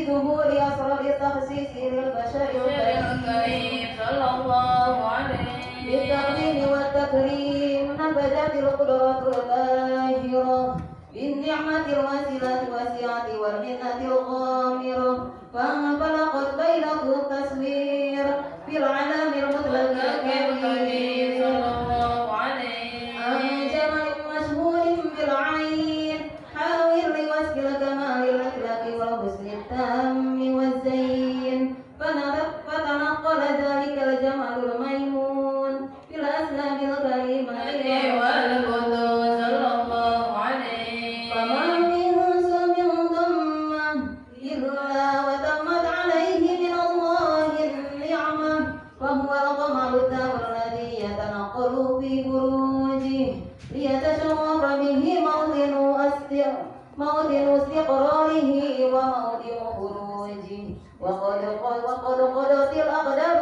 بظهور أسرار تخصيص للبشر الكريم صلى الله عليه بالتقديم والتكريم نبذت القدرة الباهرة بالنعمة الواسعة الواسعة والمنة الغامرة فانفلقت بينه التصوير في العالم المطلق الكبير صلى الله عليه عن جمال مشهور بالعين حاول لوصف الكمال الأخلاق والحسن التام والزين فتنقل ذلك الجمال الميمون في الأسلام الكريمة والقدوس صلى الله عليه فما من سم ضمه إلا وتمت عليه من الله النعمة وهو القمر الدار الذي يتنقل في بروجه ليتشرف به موطن استقراره وموطن خروجه وقد قدت الأقدام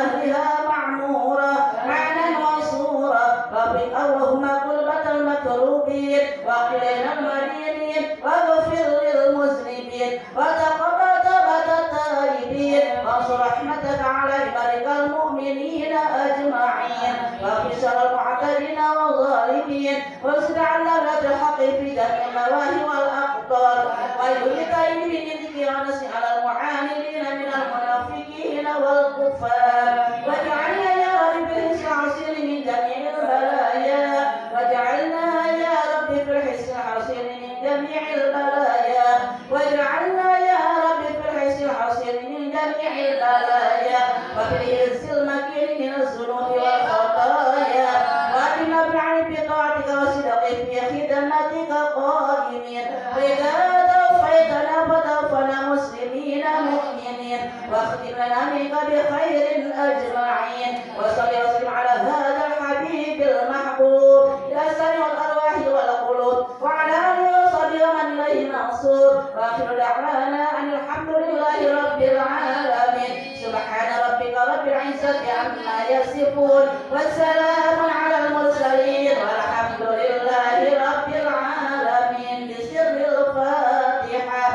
أهلها معمورة معنا منصورة وفق اللهم قلبة المكروبين وقلنا المدينين واغفر للمذنبين وتقبل توبة التائبين وانصر رحمتك على عبادك المؤمنين أجمعين وفي شر المعتدين والظالمين واصرف عنا ولاة الحق في جميع النواحي والأقطار ويهلكين بيدك ونسي على المعاندين من المنافقين والكفار واجعلنا يا رب في الحصين من جميع البلايا واجعلنا يا رب في الحصين من جميع البلايا واجعلنا يا رب في الحصين من جميع البلايا وفي العز المكين من الذنوب والخطايا وأتنا بالعلم بطاعتك وصدق في خدمتك قائمين وإذا توفيتنا فتوفنا مسلمين مؤمنين واختم لنا منك بخير أجمعين وصل وسلم على هذا الحبيب المحبوب يا سميع الأرواح والقلوب وعلى آله وصحبه ومن إليه منصور وآخر دعوانا أن الحمد لله رب العالمين سبحان ربك رب العزة عما يصفون والسلام على المرسلين والحمد لله رب العالمين بسر الفاتحة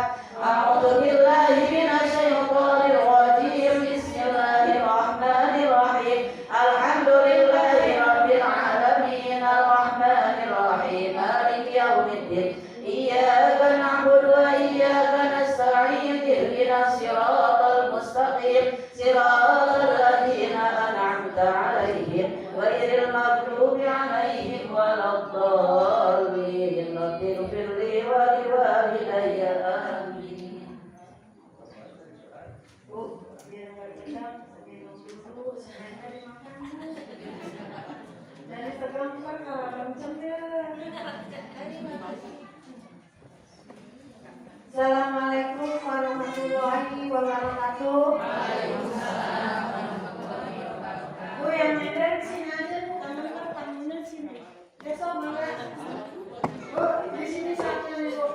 أعوذ بالله من الشيطان الرجيم بسم الله الرحمن الرحيم الحمد لله رب العالمين الرحمن الرحيم مالك يوم الدين إياك نعبد وإياك نستعين اهدنا الصراط المستقيم صراط الذين أنعمت عليهم غير المغضوب عليهم ولا الضالين رب اغفر لي ولوالدي آمين. Assalamualaikum warahmatullahi wabarakatuh. Bu yang ada di sini aja bu, tamunya di sini. Besok mana? Bu di sini satu bu.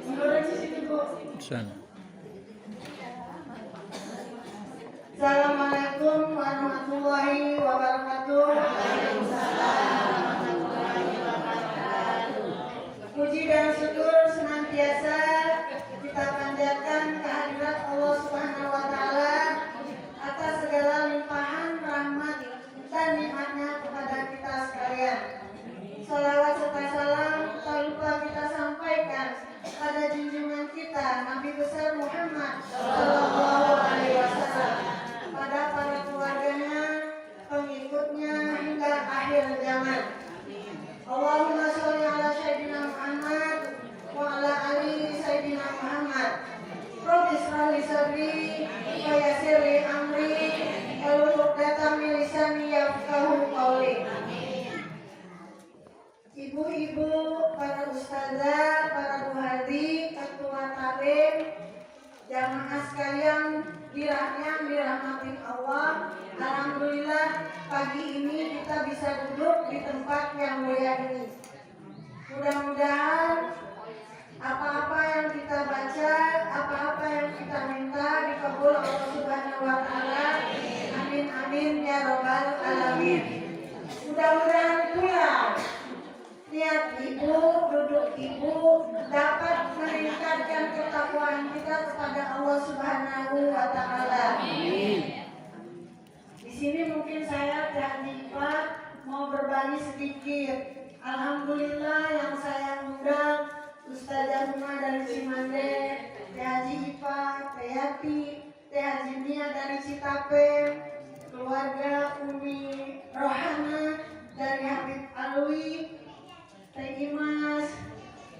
Menurut di sini bu. Assalamualaikum warahmatullahi wabarakatuh. Puji dan syukur senantiasa kita panjatkan kehadirat Allah Subhanahu wa taala atas segala limpahan rahmat dan nikmatnya kepada kita sekalian. Salawat serta salam tak lupa kita sampaikan pada junjungan kita Nabi besar Muhammad sallallahu alaihi wasallam, pada para keluarganya, pengikutnya hingga akhir zaman. Allahumma sholli ala sayyidina Muhammad wa ala ali sayyidina Muhammad. Rabbi shrah li sadri wa yassir li amri wahlul 'uqdatam min lisani yafqahu qawli. Ibu-ibu, para ustazah, para buhadi, ketua talim, jamaah sekalian yang dirahmati Allah. Alhamdulillah pagi ini kita bisa duduk di tempat yang mulia ini. Mudah-mudahan apa-apa yang kita baca, apa-apa yang kita minta dikabul Allah Subhanahu wa taala. Amin amin ya rabbal alamin. Mudah-mudahan pula niat ibu, duduk ibu dapat meningkatkan ketakwaan kita kepada Allah Subhanahu wa taala. Amin. Di sini mungkin saya dan Ipa mau berbagi sedikit. Alhamdulillah yang saya undang Ustazah Huma dari Cimande, Teh Haji Ipa, Teh Yati, Teh Haji Nia dari Citape, keluarga Umi Rohana dari Habib Alwi, Teh Imas,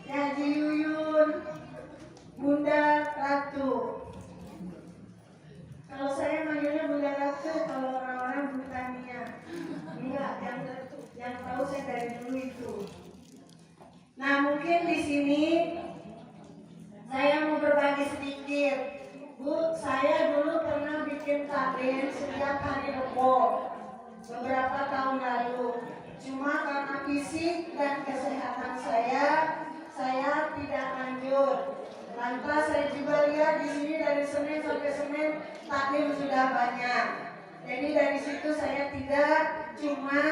Teh Haji Yuyun, Bunda Ratu. Kalau saya manggilnya Bunda Ratu, kalau orang-orang Bunda Nia. Enggak, yang tahu saya dari dulu itu. Nah, mungkin di sini saya mau berbagi sedikit. Bu, saya dulu pernah bikin taklim setiap hari Rebo beberapa tahun lalu. Cuma karena fisik dan kesehatan saya tidak lanjut. Lantas saya juga lihat di sini dari Senin sampai Senin taklim sudah banyak. Jadi dari situ saya tidak, cuma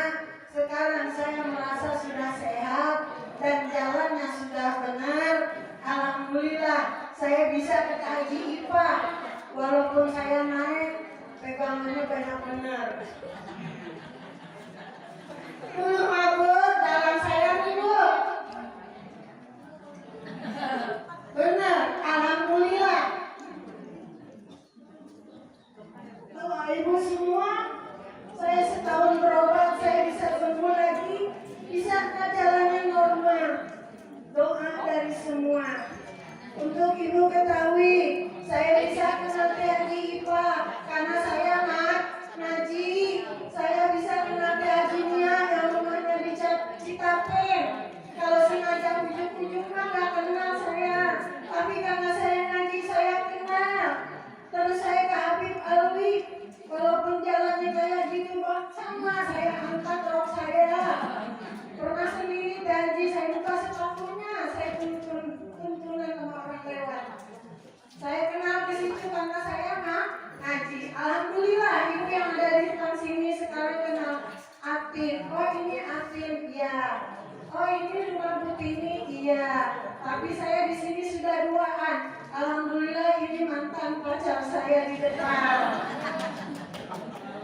sekarang saya merasa sudah sehat dan jalannya sudah benar. Alhamdulillah saya bisa ke Haji IPA, walaupun saya naik pegangannya banyak benar. Dulu mabuk jalan saya dulu. Benar, alhamdulillah. Bapak Ibu semua, saya setahun berobat, saya bisa sembuh lagi, bisa jalannya normal. Doa dari semua. Untuk Ibu ketahui, saya bisa kenal Haji IPA karena saya ngaji. Saya bisa kenal Haji Nia yang rumahnya di Citapen. Kalau sengaja ujung-ujung mah nggak kenal saya, tapi karena saya ngaji saya kenal. Terus saya ke Habib Alwi, walaupun jalannya kayak gitu sama saya angkat rok saya. Pernah sendiri Haji saya buka sepatunya, saya tuntunan sama orang lewat. Saya kenal ke situ karena saya ngaji. Alhamdulillah ibu yang ada di depan sini sekarang kenal Atin. Oh ini Atin, iya. Oh ini rumah Butini, iya. Tapi saya di sini sudah duaan. Alhamdulillah ini mantan pacar saya di depan.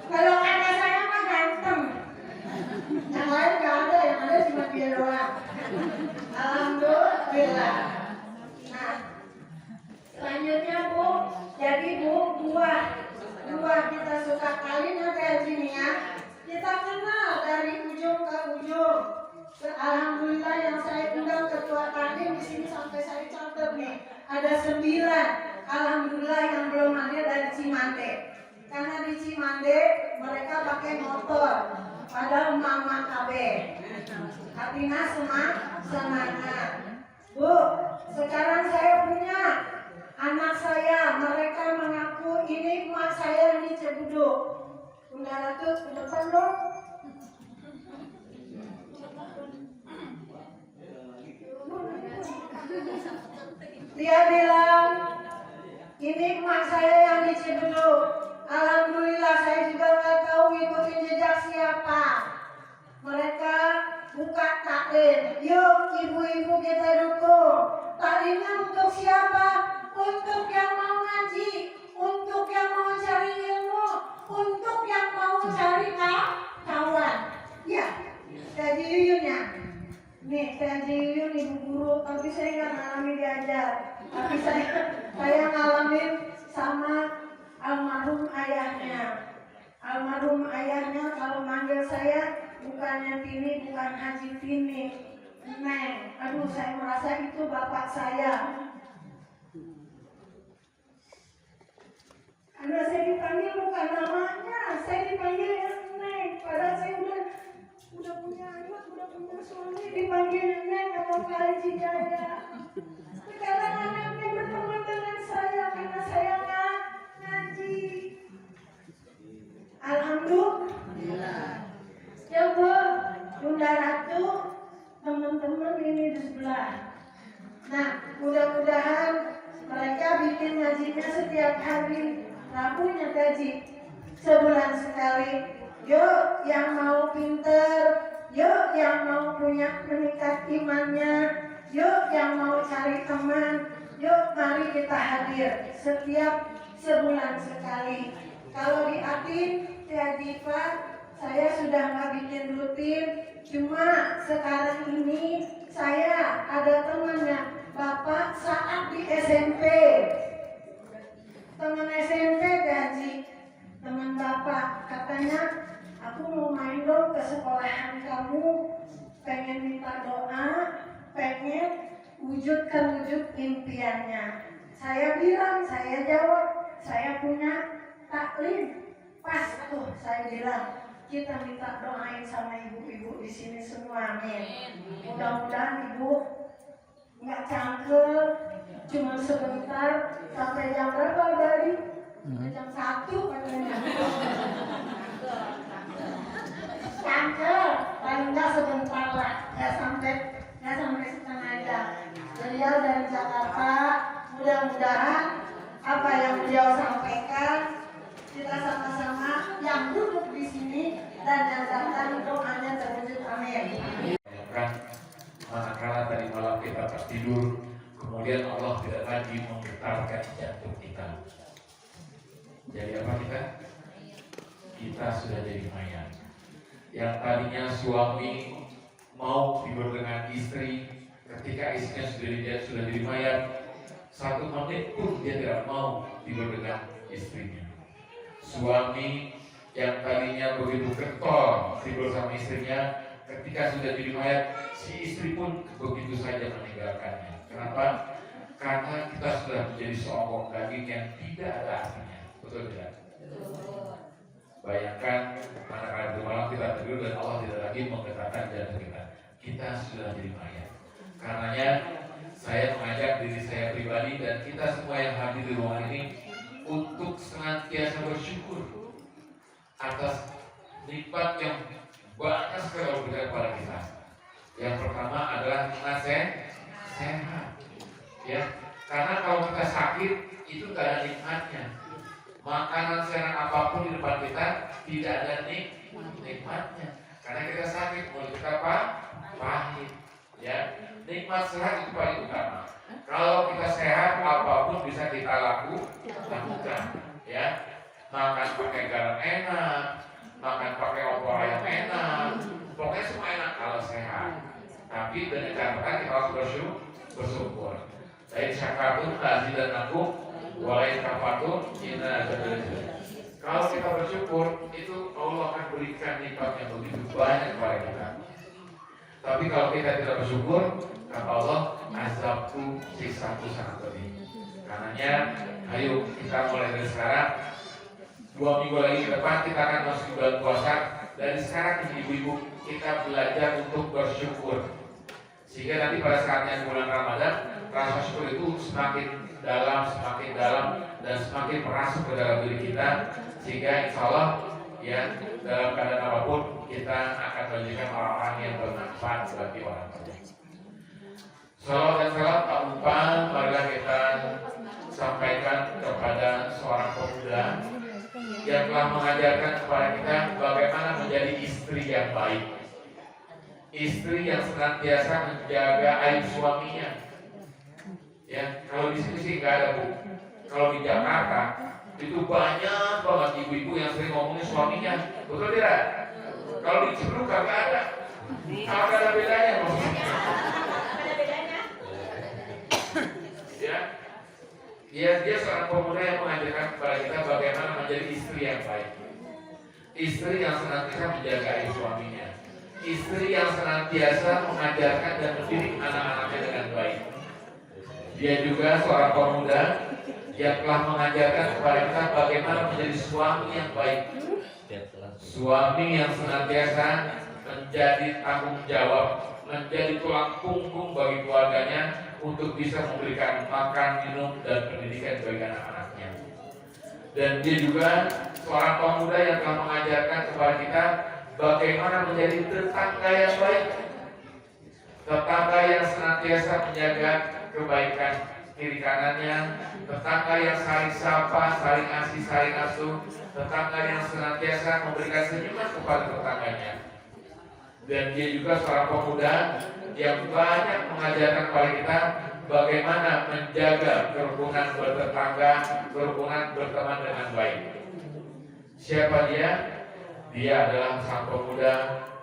Kalau ada saya mah ganteng. Yang lain nggak ada, yang ada cuma dia doang. Alhamdulillah. Nah, selanjutnya Bu, jadi Bu buah kita suka kali nanti ya. Kita kenal dari ujung ke ujung. Alhamdulillah yang saya undang ketua Kadin di sini sampai saya catat nih ada 9. Alhamdulillah yang belum ada dari Cimande. Karena di Cimande mereka pakai motor, padahal emak-emak KB. Artinya semangat. Bu, sekarang saya punya anak saya, mereka mengaku ini emak saya yang di Cibuduk. Bunda Ratu ke depan dong. Dia bilang ini emak saya yang di Cibuduk. Alhamdulillah saya juga nggak tahu ikutin jejak siapa. Mereka buka taklim. Yuk ibu-ibu kita dukung. Taklimnya untuk siapa? Untuk yang mau ngaji, untuk yang mau cari ilmu, untuk yang mau cari kawan. Ya, Haji Yuyun ya. Nih, Haji Yuyun ibu guru, tapi saya nggak ngalamin diajar. Tapi saya ngalamin sama almarhum ayahnya. Almarhum ayahnya kalau manggil saya bukannya Tini, bukan Haji Tini, Neng. Aduh, saya merasa itu bapak saya. Karena saya dipanggil bukan namanya, saya dipanggil Neng. Padahal saya udah punya anak, udah punya suami, dipanggil Neng sama Pak Haji Jaya. Sekarang anaknya berteman dengan saya karena saya ngaji. Alhamdulillah. Ya Bu, Bunda Ratu, teman-teman ini di sebelah. Nah, mudah-mudahan mereka bikin ngajinya setiap hari. Rabunya gaji sebulan sekali. Yuk yang mau pinter, yuk yang mau punya meningkat imannya, yuk yang mau cari teman, yuk mari kita hadir setiap sebulan sekali. Kalau di Atin, Tiadipa, saya sudah nggak bikin rutin, cuma sekarang ini saya ada temannya Bapak saat di SMP. Teman SMP gaji, teman Bapak katanya, aku mau main dong ke sekolahan kamu, pengen minta doa, pengen wujud impiannya. Saya bilang, saya jawab, saya punya taklim. Pas tuh saya bilang, kita minta doain sama ibu-ibu di sini semua, amin. Mudah-mudahan ibu nggak cangkel, cuma sebentar. Sampai jam berapa dari? Jam 1 katanya. Cangkel, paling nggak sebentar lah, nggak sampai setengah jam. Beliau dari Jakarta, mudah-mudahan apa yang beliau sampaikan kita sama-sama yang duduk di sini dan yang datang doanya terwujud. Amin. Manakala tadi malam kita tertidur, kemudian Allah tidak lagi menggetarkan jantung kita. Jadi apa kita? Kita sudah jadi mayat. Yang tadinya suami mau tidur dengan istri, ketika istrinya sudah jadi mayat, 1 menit pun dia tidak mau tidur dengan istrinya. Suami yang tadinya begitu getol tidur sama istrinya, ketika sudah jadi mayat, si istri pun begitu saja meninggalkannya. Kenapa? Karena kita sudah menjadi seonggok daging yang tidak ada artinya. Betul tidak? Bayangkan manakala malam kita tidur dan Allah tidak lagi menggetarkan jantung kita. Kita sudah jadi mayat. Karenanya saya mengajak diri saya pribadi dan kita semua yang hadir di ruangan ini untuk senantiasa bersyukur atas nikmat yang banyak sekali Allah berikan kepada kita. Yang pertama adalah nikmat sehat, ya. Karena kalau kita sakit itu tidak ada nikmatnya. Makanan sehat apapun di depan kita tidak ada nikmatnya. Karena kita sakit, mulut kita pahit, ya. Nikmat sehat itu paling utama. Kalau kita sehat, apapun bisa kita lakukan, ya. Makan pakai garam enak, makan pakai opor ayam enak, pokoknya semua enak kalau sehat. Tapi dengan catatan kita harus bersyukur. Dari syakatun azidannakum wa in kafartum inna adzabi. Kalau kita bersyukur, itu Allah akan berikan nikmat yang begitu banyak kepada kita. Tapi kalau kita tidak bersyukur, kata Allah, azabku, siksaku sangat pedih. Karenanya, ayo kita mulai dari sekarang. 2 minggu lagi ke depan kita akan masuk bulan puasa. Dari sekarang ibu-ibu kita belajar untuk bersyukur, sehingga nanti pada saatnya bulan Ramadan rasa syukur itu semakin dalam dan semakin merasuk ke dalam diri kita, sehingga insya Allah ya dalam keadaan apapun kita akan menjadikan orang-orang yang bermanfaat bagi orang lain. Salawat dan salam tak lupa marilah kita sampaikan kepada seorang pemuda yang telah mengajarkan kepada kita bagaimana menjadi istri yang baik, istri yang senantiasa menjaga aib suaminya. Ya, kalau di sini sih nggak ada, Bu. Kalau di Jakarta itu banyak banget ibu-ibu yang sering ngomongin suaminya, betul tidak? Kalau di Cirebon kagak ada. Kagak ada bedanya, maksudnya. Ya, dia seorang pemuda yang mengajarkan kepada kita bagaimana menjadi istri yang baik, istri yang senantiasa menjaga aib suaminya, istri yang senantiasa mengajarkan dan mendidik anak-anaknya dengan baik. Dia juga seorang pemuda yang telah mengajarkan kepada kita bagaimana menjadi suami yang baik, suami yang senantiasa menjadi tanggung jawab, menjadi tulang punggung bagi keluarganya untuk bisa memberikan makan, minum, dan pendidikan bagi anak-anaknya. Dan dia juga seorang pemuda yang telah mengajarkan kepada kita bagaimana menjadi tetangga yang baik, tetangga yang senantiasa menjaga kebaikan kiri kanannya, tetangga yang saling sapa, saling asih, saling asuh, tetangga yang senantiasa memberikan senyuman kepada tetangganya. Dan dia juga seorang pemuda yang banyak mengajarkan kepada kita bagaimana menjaga kerukunan bertetangga, kerukunan berteman dengan baik. Siapa dia? Dia adalah sang pemuda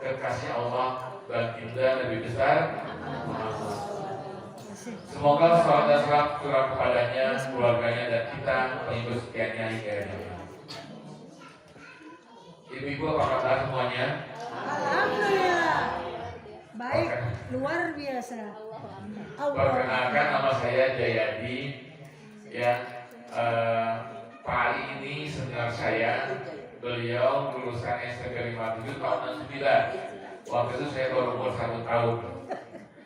kekasih Allah, baginda Nabi besar Muhammad. Semoga salam dan salam curah kepadanya, keluarganya, dan kita pengikut setianya hingga akhir. Ibu-ibu apa kabar semuanya? Alhamdulillah. Baik, luar biasa. Perkenalkan, nama saya Jayadi. Ya, Pak Ali ini senior saya. Beliau lulusan SMP 57 tahun 69. Waktu itu saya baru umur 1 tahun.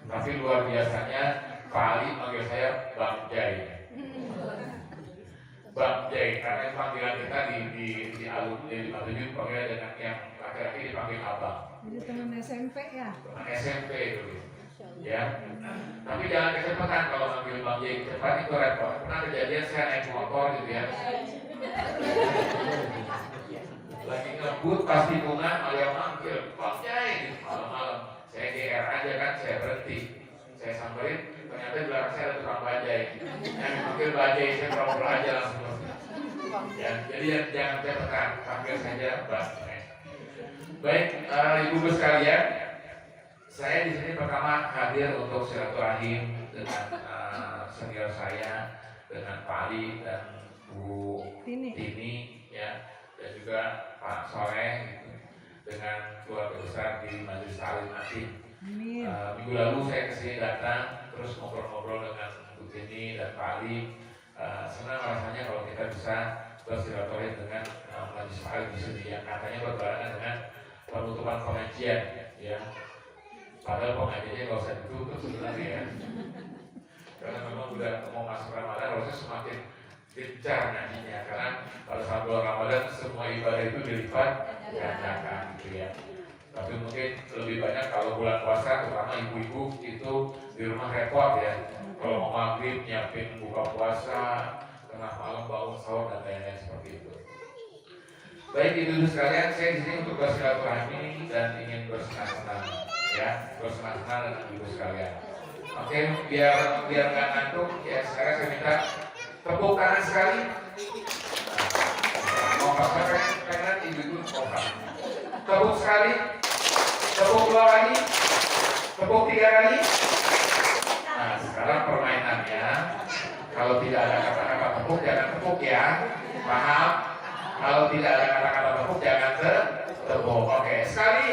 Tapi luar biasanya Pak Ali manggil saya Bang Jai. Bang Jai, karena panggilan kita di alumni 57 panggil dengan yang laki-laki dipanggil Abang. Jadi teman SMP ya? Teman SMP dulu. Ya. Tapi jangan kecepatan kalau manggil Bang Jai, cepat itu repot. Pernah kejadian saya naik motor gitu ya. Lagi ngebut pasti bunga malah manggil Pak Kiai gitu malam-malam. Saya GR aja kan, saya berhenti, saya samperin, ternyata di belakang saya ada tukang bajai. Yang manggil bajai, saya ngobrol aja langsung. Ya, jadi jangan tekan, panggil saja Mbak. Baik, ibu-ibu sekalian, saya di sini pertama hadir untuk silaturahim dengan senior saya, dengan Pak Ali dan Bu Tini, ya, dan juga Pak Soleh, gitu, dengan keluarga besar di Majelis Ta'lim Atin. Minggu lalu saya kesini datang, terus ngobrol-ngobrol dengan Bu Tini dan Pak Ali. Senang rasanya kalau kita bisa bersilaturahim dengan Majelis Ta'lim di sini, yang katanya berbarengan dengan penutupan pengajian, ya. Padahal pengajiannya nggak usah ditutup sebenarnya, ya. Karena memang udah mau masuk Ramadan, harusnya semakin gencar ngajinya. Karena pada saat bulan Ramadan semua ibadah itu dilipat gandakan, gitu ya. Tapi mungkin lebih banyak kalau bulan puasa, terutama ibu-ibu itu di rumah repot, ya. Kalau mau maghrib nyiapin buka puasa, tengah malam bangun sahur dan lain-lain seperti itu. Baik ibu-ibu sekalian, saya di sini untuk bersilaturahmi dan ingin bersenang-senang, ya, bersenang-senang dengan ibu sekalian. Oke, biar nggak ngantuk, ya sekarang saya minta tepuk tangan sekali. Kompak, pengen ibu-ibu kompak. Tepuk sekali, tepuk dua kali, tepuk tiga kali. Nah, sekarang permainannya, kalau tidak ada kata-kata tepuk, jangan tepuk ya, paham? Kalau tidak ada kata-kata tepuk, jangan tepuk. Oke, sekali.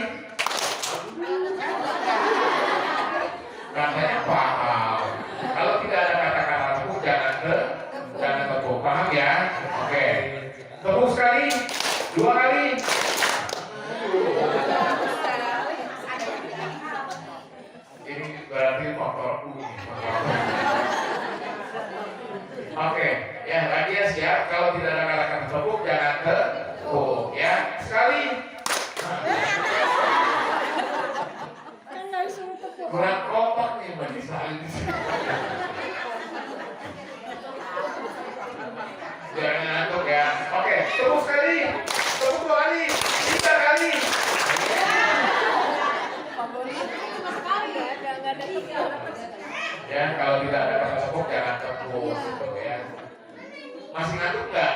Katanya paham. Kalau tidak ada kata-kata tepuk, jangan tepuk. Paham ya? Oke. Tepuk sekali, dua kali. Ini berarti motorku nih. Oke, ya lagi ya siap. Kalau tidak ada kata-kata tepuk, jangan tepuk. Ya, sekali. Kurang kompak nih Majelis Ta'lim di sini. Jangan ngantuk ya. Oke, tepuk sekali, tepuk dua kali, tiga kali. Ya, kalau tidak ada kata tepuk jangan tepuk, gitu ya. Masih ngantuk nggak?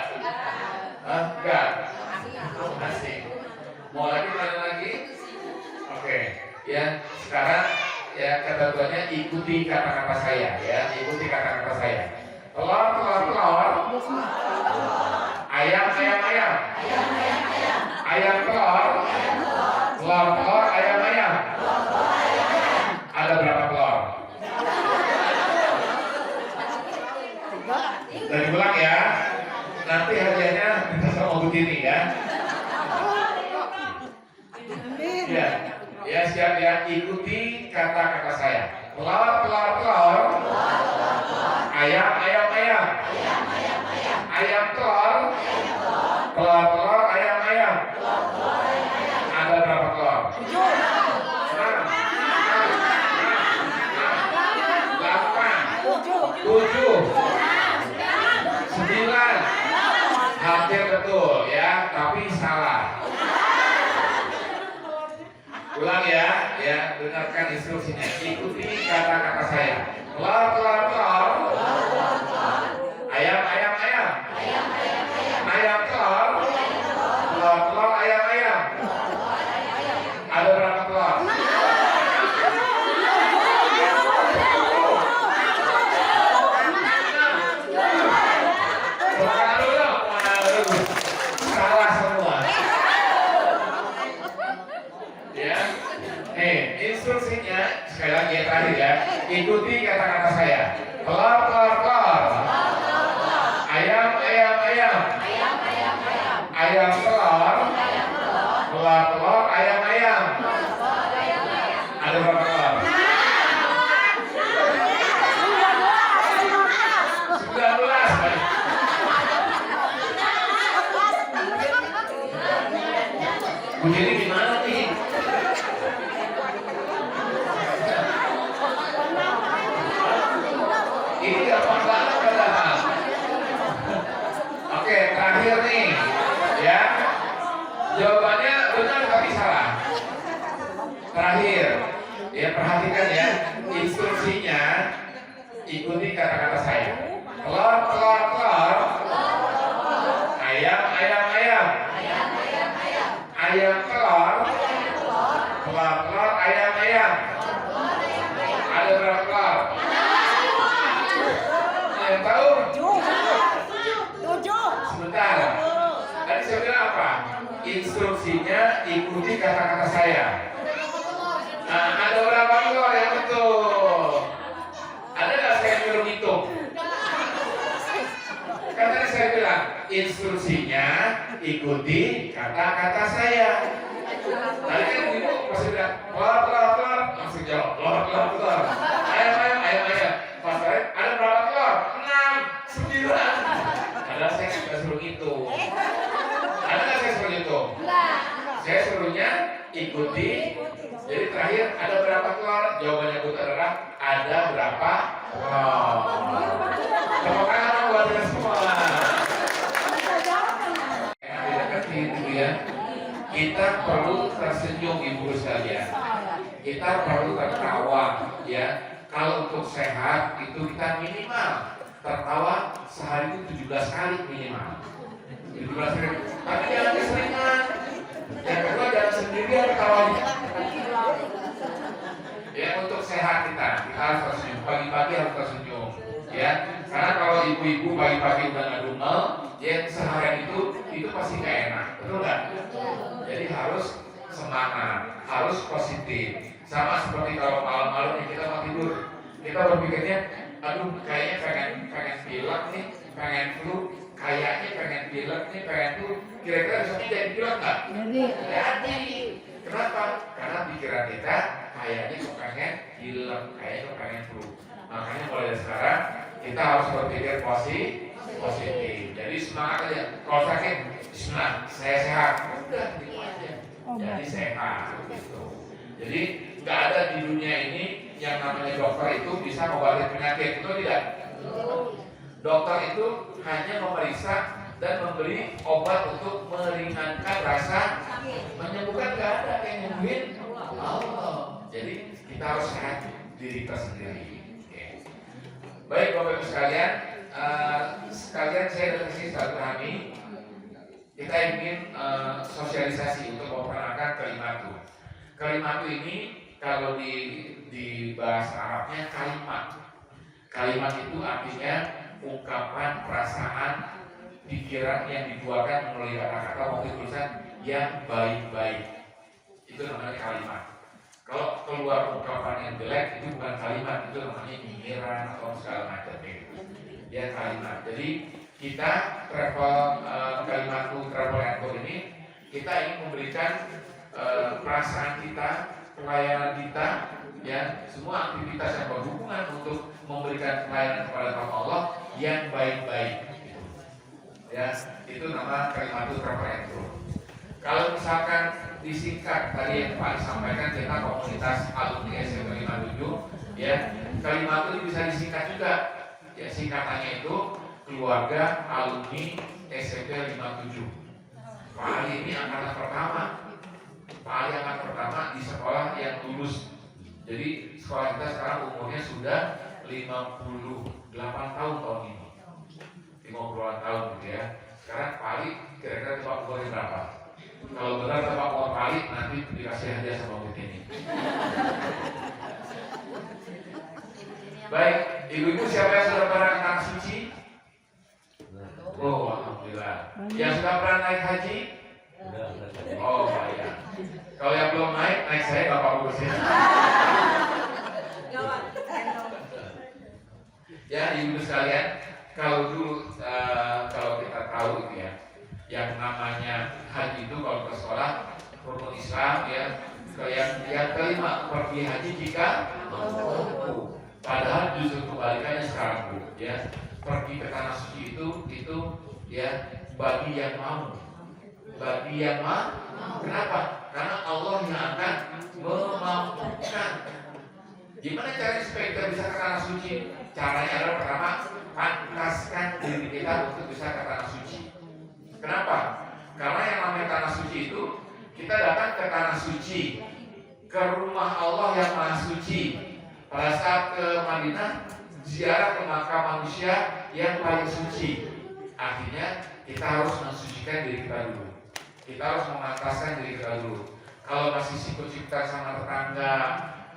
Enggak. Masih. Mau lagi mana lagi? Oke, ya sekarang ya ketentuannya ikuti kata-kata saya, ya ikuti kata-kata saya. Telur, telur, telur. Ayam, ayam, ayam. Ayam, telur. Telur, telur, ayam, ayam. Ada berapa telur? Dari ulang ya. Nanti hadiahnya kita sama Bu Tini ya. Ya, ya siap ya. Ikuti kata-kata saya. Telur, telur, telur. Ayam, ayam, ayam. Ayam, telur. Telur, telur, ayam, ayam. Ada berapa telur? 7, 9, hampir betul ya, tapi salah. Ulang ya, ya dengarkan instruksinya, ikuti kata-kata saya. Telur, telur, telur. Ayam, ayam, ayam. Ayam, telur. Telur, telur, ayam, ayam. Ada berapa telur? Salah semua. Ya, instruksinya sekali lagi yang terakhir ya. Ikuti kata-kata saya. Telur, telur, telur. Ayam, ayam, ayam. Ayam, telur. Telur, telur, ayam, ayam. Ada berapa telur? 19. Bu Jadi gimana nih? Ini gampang banget padahal. Oke, terakhir nih, ya. Jawabannya benar tapi salah. Terakhir, ya perhatikan ya, instruksinya ikuti kata-kata saya. Telur, telur, telur. Ayam, ayam, ayam. Ayam, telur. Telur, telur, ayam, ayam. Ada berapa telur? Yang tahu? 7. Sebentar. Tadi saya bilang apa? Instruksinya ikuti kata-kata saya. Nah, ada berapa telur yang betul? Ada nggak saya nyuruh hitung? Kan tadi saya bilang instruksinya ikuti kata-kata saya. Tadi kan ibu pasti bilang telur, telur, telur, langsung jawab telur, telur, telur. Ayam, ayam, ayam, ayam. Pas saya ada berapa telur? 6, 9. Padahal saya nggak suruh hitung. Ada nggak saya suruh hitung? Saya suruhnya ikuti. Jadi terakhir ada berapa telur? Jawabannya betul adalah ada berapa telur. Tepuk tangan buat kita semua. Yang dideketin itu ya. Kita perlu tersenyum ibu sekalian. Kita perlu tertawa ya. Kalau untuk sehat itu kita minimal tertawa sehari itu 17 kali minimal. 17 kali. Tapi jangan keseringan. Yang kedua jangan sendirian ketawanya. Ya untuk sehat kita harus tersenyum. Pagi-pagi harus tersenyum. Ya, karena kalau ibu-ibu pagi-pagi udah ngedumel, ya seharian itu pasti gak enak, betul nggak? Jadi harus semangat, harus positif. Sama seperti kalau malam-malam nih kita mau tidur, kita berpikirnya, aduh kayaknya pengen pilek nih, pengen flu, kayaknya pengen pilek nih, pengen flu. Kira-kira besoknya jadi pilek nggak? Jadi. Kenapa? Karena pikiran kita kayaknya kepengen pilek, kayaknya kepengen flu. Makanya mulai dari sekarang kita harus berpikir positif. Jadi semangat aja. Kalau sakit, bismillah, saya sehat. Udah gitu aja. Jadi sehat gitu. Jadi nggak ada di dunia ini yang namanya dokter itu bisa mengobati penyakit, betul tidak? Dokter itu hanya memeriksa dan memberi obat untuk meringankan rasa, menyembuhkan nggak ada yang nyembuhin Allah. Jadi kita harus sehat diri kita sendiri. Baik Bapak Ibu sekalian, sekalian saya dari sini silaturahmi. Kita ingin sosialisasi untuk memperkenalkan kalimatu. Kalimatu ini kalau di bahasa Arabnya kalimat. Kalimat itu artinya ungkapan perasaan, pikiran yang dikeluarkan melalui kata-kata maupun tulisan yang baik-baik. Itu namanya kalimat. Kalau keluar ungkapan yang jelek itu bukan kalimat, itu namanya nyinyiran atau segala macam itu. Ya kalimat. Jadi kita Kalimatu Travel and Tour ini kita ingin memberikan perasaan kita, pelayanan kita, ya semua aktivitas yang berhubungan untuk memberikan pelayanan kepada Allah yang baik-baik. Ya itu nama Kalimatu Travel and Tour. Kalau misalkan disingkat tadi yang Pak sampaikan, kita komunitas alumni SMP 57 ya, Kalimatu ini bisa disingkat juga ya, singkatannya itu keluarga alumni SMP 57. Pak Ali ini angkatan pertama. Pak Ali angkatan pertama di sekolah yang lulus. Jadi sekolah kita sekarang umurnya sudah 58 tahun ini. 50 tahun gitu ya. Sekarang Pak Ali kira-kira Pak umurnya berapa? Kalau benar Pak umur Pak Ali nanti dikasih hadiah sama Bu ini. Baik, ibu-ibu siapa yang sudah pernah ke Tanah Suci? Oh, alhamdulillah. Yang sudah pernah naik haji? Oh, ya. Kalau yang belum naik saya nggak apa-apa sih. Ya, ibu sekalian, kalau dulu kalau kita tahu itu ya, yang namanya haji itu kalau ke sekolah rukun Islam ya, yang kelima pergi haji jika mampu. Padahal justru kebalikannya sekarang Bu, ya pergi ke tanah suci itu ya bagi yang mau, Kenapa? Karena Allah yang akan memampukan. Gimana caranya supaya kita bisa ke tanah suci? Caranya adalah pertama, pantaskan diri kita untuk bisa ke tanah suci. Kenapa? Karena yang namanya tanah suci itu Kita datang ke tanah suci, ke rumah Allah yang maha suci. Pada saat ke Madinah, ziarah ke makam manusia yang paling suci. Artinya kita harus mensucikan diri kita dulu. Kita harus memantaskan diri kita dulu. Kalau masih sikut-sikutan sama tetangga,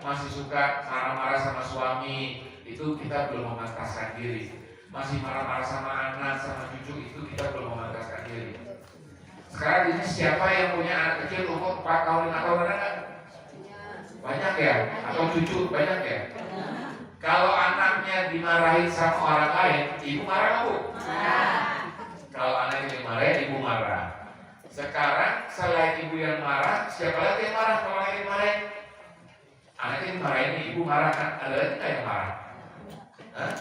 masih suka marah-marah sama suami, itu kita belum memantaskan diri. Masih marah-marah sama anak, sama cucu, itu kita belum memantaskan diri. Sekarang ini siapa yang punya anak kecil umur 4 tahun, 5 tahun, ada nggak? Banyak ya? Atau cucu banyak ya? Kalau anaknya dimarahin sama orang lain, ibu marah nggak, Bu? Kalau anaknya dimarahin, ibu marah. Sekarang selain ibu yang marah, siapa lagi yang marah kalau anaknya dimarahin? Anaknya dimarahin, ibu marah kan? Ada lagi nggak yang marah? Hah?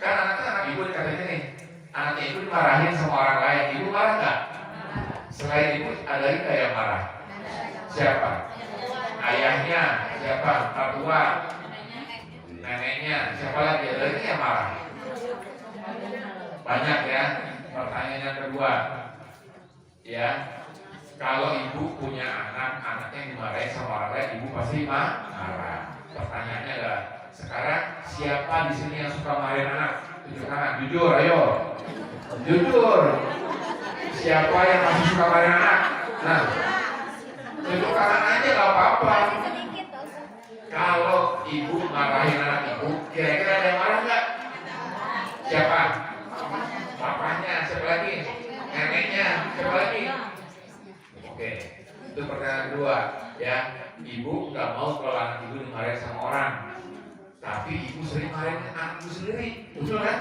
Kan anaknya anak ibu dikatakan nih, anaknya ibu dimarahin sama orang lain, ibu marah nggak? Selain ibu, ada lagi nggak yang marah? Siapa? Ayahnya, siapa? Mertua, neneknya, siapa lagi? Ada lagi yang marah? Banyak ya. Pertanyaan yang kedua, ya, kalau ibu punya anak, anaknya yang dimarahin sama orang lain, ibu pasti marah. Pertanyaannya adalah, sekarang siapa di sini yang suka marahin anak? Tunjuk tangan, jujur, ayo, jujur. Siapa yang masih suka marahin anak? Nah, tunjuk tangan aja, nggak apa-apa. Kalau ibu marahin anak ibu, kira-kira ada yang marah nggak? Siapa? Bapaknya, siapa lagi? Neneknya, siapa lagi? Oke, itu pertanyaan kedua, ya. Ibu nggak mau kalau anak ibu dimarahin sama orang, tapi ibu sering marahin anak ibu sendiri, betul kan?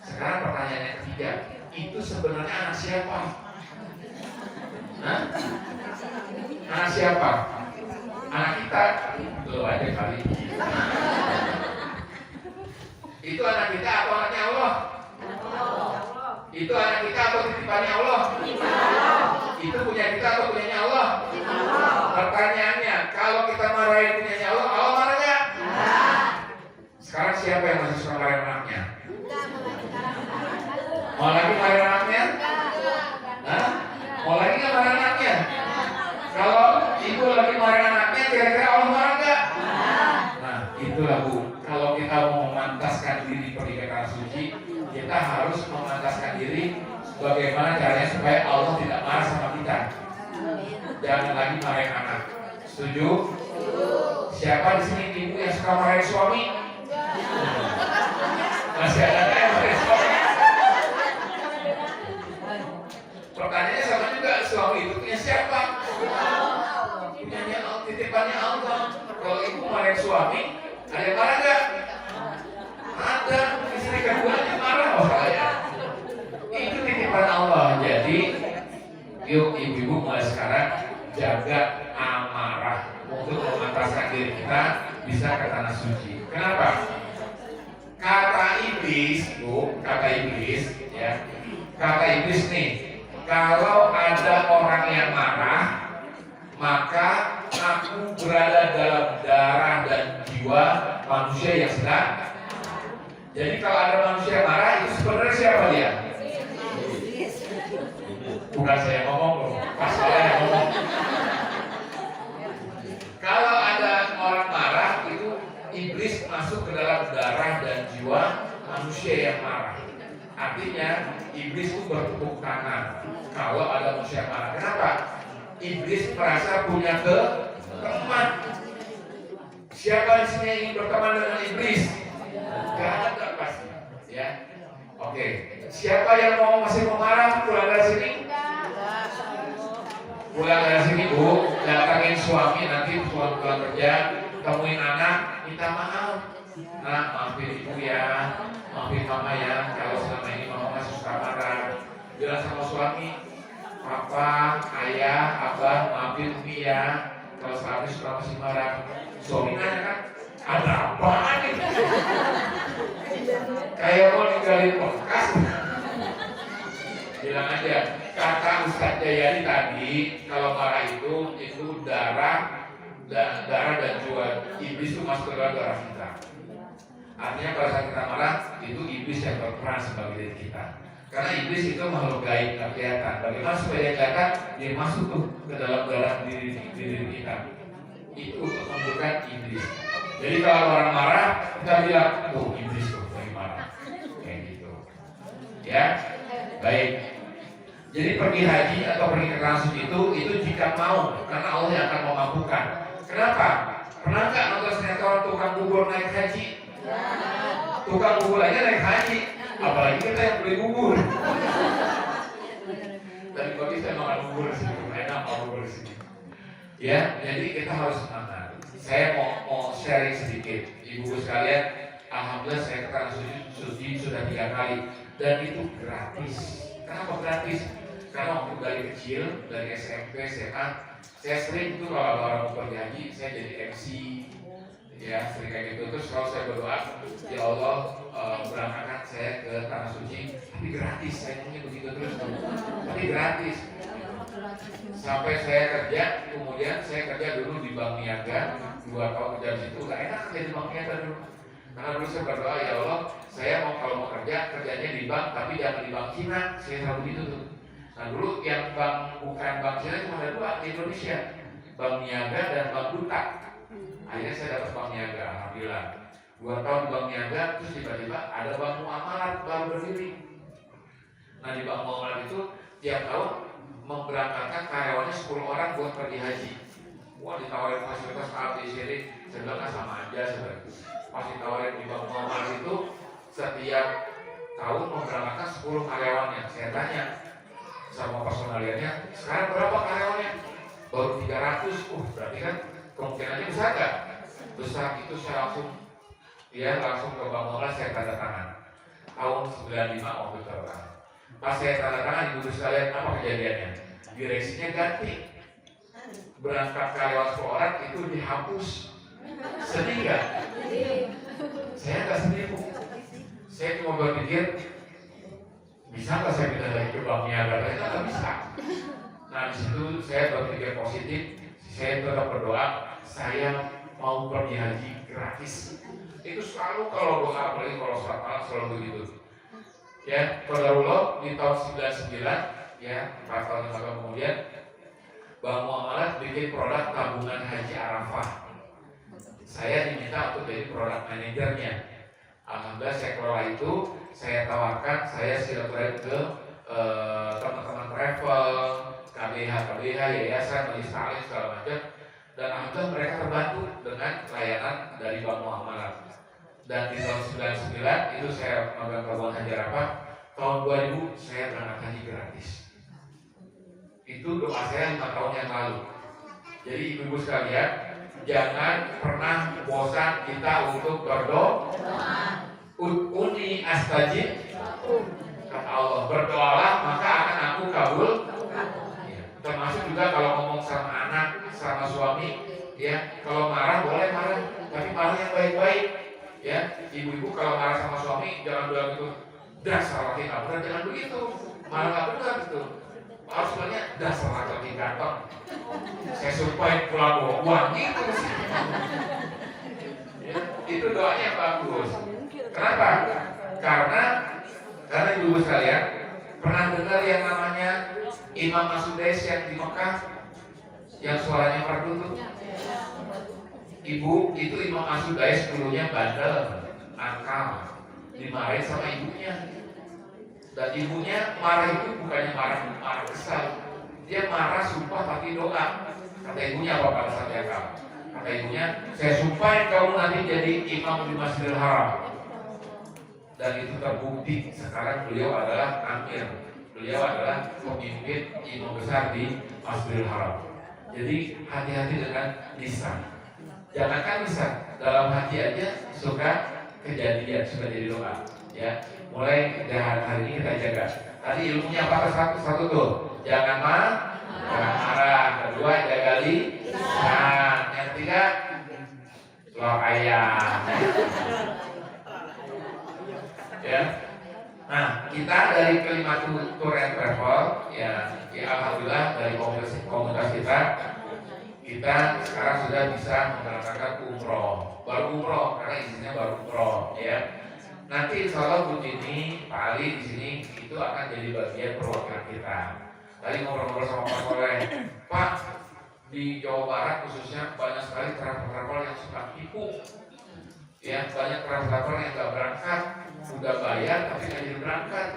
Sekarang pertanyaan yang ketiga, itu sebenarnya anak siapa? Hah? Anak siapa? Anak kita? Lo aja kali. Itu anak kita atau anaknya Allah? Itu anak kita atau titipannya Allah? Itu punya kita atau punyanya Allah? Pertanyaannya, kalau kita marahin punyanya Allah, Allah marah nggak? Sekarang siapa yang masih suka marahin anaknya? Mau lagi marahin anaknya? Hah? Mau lagi nggak marahin anaknya? Kalau ibu lagi marahin anaknya, kira-kira Allah marah nggak? Nah, itulah Bu. Kalau kita mau memantaskan diri pergi ke tanah suci, kita harus memantaskan diri bagaimana caranya supaya Allah tidak marah sama kita. Jangan lagi marahin anak. Setuju? Siapa di sini ibu yang suka marahin suami? Masih ada yang marahin suami? Pertanyaannya sama juga, suami itu punya siapa? Punyanya Allah, titipannya Allah. Kalau ibu marahin suami, ada yang marah nggak? Ada. Istri keduanya marah, oh ya. Itu titipan Allah. Jadi, yuk ibu-ibu mulai sekarang jaga amarah untuk memantaskan diri kita bisa ke tanah suci. Kenapa? Kata iblis, Bu, kata iblis, ya. Kata iblis nih, kalau ada orang yang marah, maka aku berada dalam darah dan jiwa manusia yang sedang. Jadi kalau ada manusia yang marah, itu sebenarnya siapa dia? Bukan saya ngomong loh, pas saya yang ngomong. Kalau ada orang marah, itu iblis masuk ke dalam darah dan jiwa manusia yang marah. Artinya iblis itu bertepuk tangan kalau ada manusia yang marah. Kenapa? Iblis merasa punya teman. Siapa di sini yang ingin berteman dengan iblis? Gak ada pasti, ya. Oke. Siapa yang masih mau marah pulang dari sini? Pulang dari sini, Bu, datangin suami, nanti pulang kerja, temuin anak, minta maaf. Nah, maafin ibu ya, maafin mama ya, kalau selama ini mama masih suka marah. Bilang sama suami, papa, ayah, abah, maafin umi ya, kalau selama ini suka masih marah. Suami nanya kan, ada apaan nih? Kayak mau ninggalin bekas. Bilang aja, kata Ustadz Jayadi tadi, kalau marah itu darah dan jiwa. Iblis itu masuk ke dalam darah kita. Artinya pada saat kita marah, itu iblis yang berperan sebagai diri kita. Karena iblis itu makhluk gaib, nggak kelihatan. Bagaimana supaya dia kelihatan? Dia masuk tuh ke dalam darah diri kita. Itu untuk menunjukkan iblis. Jadi kalau orang marah, kita bilang, tuh iblis tuh lagi marah. Kayak gitu. Ya, baik. Jadi pergi haji atau pergi ke tanah suci itu jika mau, karena Allah yang akan memampukan. Kenapa? Pernah nggak nonton sinetron tukang bubur naik haji? Tukang bubur aja naik haji, apalagi kita yang beli bubur. Tadi pagi saya makan bubur di sini, enak bubur di sini. Ya, jadi kita harus semangat. Saya mau sharing sedikit, ibu sekalian. Alhamdulillah saya ke tanah suci sudah 3 kali dan itu gratis. Kenapa gratis? Karena waktu dari kecil, dari SMP, SMA, saya sering tuh kalau orang mau pergi haji, saya jadi MC, ya sering kayak gitu. Terus kalau saya berdoa, ya Allah berangkatkan saya ke tanah suci, tapi gratis. Saya punya begitu terus tuh, tapi gratis. Sampai saya kerja, kemudian saya kerja dulu di Bank Niaga, 2 tahun kerja di situ, gak enak kerja di Bank Niaga dulu. Karena dulu saya berdoa, ya Allah, saya kalau mau kerja, kerjanya di bank, tapi jangan di Bank Cina. Saya selalu gitu tuh. Nah dulu yang bukan Bank Cina cuma ada 2 di Indonesia, Bank Niaga dan Bank Duta. Akhirnya saya dapat Bank Niaga, alhamdulillah. 2 tahun di Bank Niaga, terus tiba-tiba ada Bank Muamalat baru berdiri. Nah di Bank Muamalat itu tiap tahun memberangkatkan karyawannya 10 orang buat pergi haji. Wah ditawarin fasilitas A, B, C, D, saya bilang sama aja sebenarnya. Pas ditawarin di Bank Muamalat itu setiap tahun memberangkatkan 10 karyawannya. Saya tanya sama personaliannya, sekarang berapa karyawannya? Baru 300. Berarti kan kemungkinannya besar nggak? Besar. Itu saya langsung ke Bank Muamalat, saya tanda tangan. Tahun 95 waktu itu. Pas saya tanda tangan, ibu sekalian, apa kejadiannya? Direksinya ganti. Berangkat karyawan 10 orang itu dihapus. Sedih nggak? Saya nggak sedih, Bu. Saya cuma berpikir, bisa nggak saya pindah lagi ke Bank Niaga? Ternyata nggak bisa. Nah di situ saya berpikir positif. Saya tetap berdoa, saya mau pergi haji gratis. Itu selalu kalau doa, apalagi kalau sholat malam selalu begitu. Ya, qadarullah di tahun 99, ya 4 tahun kemudian, Bank Muamalat bikin produk tabungan haji Arafah. Saya diminta untuk jadi produk manajernya. Alhamdulillah saya kelola itu, saya tawarkan, saya silaturahmi ke teman-teman travel, KBH, yayasan, majelis taklim segala macam, dan alhamdulillah mereka terbantu dengan layanan dari Bank Muamalat. Dan di tahun 99 itu saya memegang tabungan haji Arafah. Tahun 2000 saya berangkat haji gratis. Itu doa saya 5 tahun yang lalu. Jadi ibu-ibu sekalian, jangan pernah bosan kita untuk berdoa. Uni astajib, kata Allah, berdoalah maka akan aku kabul. Ya, termasuk juga kalau ngomong sama anak, sama suami, ya kalau marah boleh marah, tapi marah yang baik-baik. Ya, ibu-ibu kalau marah sama suami jangan bilang gitu, dasar laki nggak benar, jangan begitu. Marah nggak benar gitu. Harus bilangnya dasar laki ganteng. Saya sumpahin pulang bawa uang gitu sih. Ya, itu doanya bagus. Kenapa? Karena ibu-ibu sekalian pernah dengar yang namanya Imam Masudais yang di Mekah yang suaranya merdu tuh? Ibu itu Imam Masudais dulunya bandel, nakal, dimarahin sama ibunya. Dan ibunya marah itu bukannya marah kesal, dia marah sumpah pakai doa. Kata ibunya apa pada saat dia kalah? Kata ibunya, saya sumpahin kamu nanti jadi imam di Masjidil Haram. Dan itu terbukti. Sekarang beliau adalah amir, beliau adalah pemimpin imam besar di Masjidil Haram. Jadi hati-hati dengan lisan. Jangankan lisan, dalam hati aja suka kejadian, suka jadi doa. Ya, mulai dari hari ini kita jaga. Tadi ilmunya apa? Satu tuh, jangan marah. Kedua, jaga lisan. Yang ketiga, lor ayam. Ya. Nah, kita dari Kelima Tour and Travel, ya alhamdulillah dari komunitas kita sekarang sudah bisa memberangkatkan umroh. Baru umroh karena izinnya baru umroh, ya. Nanti insya Allah Bu Tini, Pak Ali di sini itu akan jadi bagian perwakilan kita. Tadi ngobrol-ngobrol sama Pak Soleh, Pak, di Jawa Barat khususnya banyak sekali travel-travel yang suka tipu. Ya, banyak travel-travel yang nggak berangkat, udah bayar tapi nggak jadi berangkat.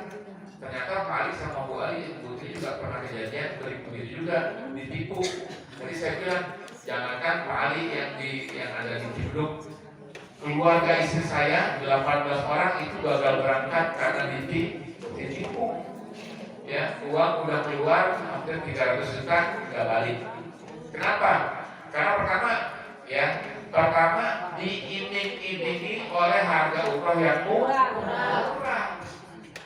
Ternyata Pak Ali sama Bu Ali, Bu Tini juga pernah kejadian begitu juga ditipu. Jadi saya bilang, jangankan Pak Ali yang ada di Cibduk, keluarga istri saya 18 orang itu gagal berangkat karena ditipu. Ya, uang udah keluar hampir 300 juta nggak balik. Kenapa? Karena pertama diiming-imingi oleh harga umroh yang murah.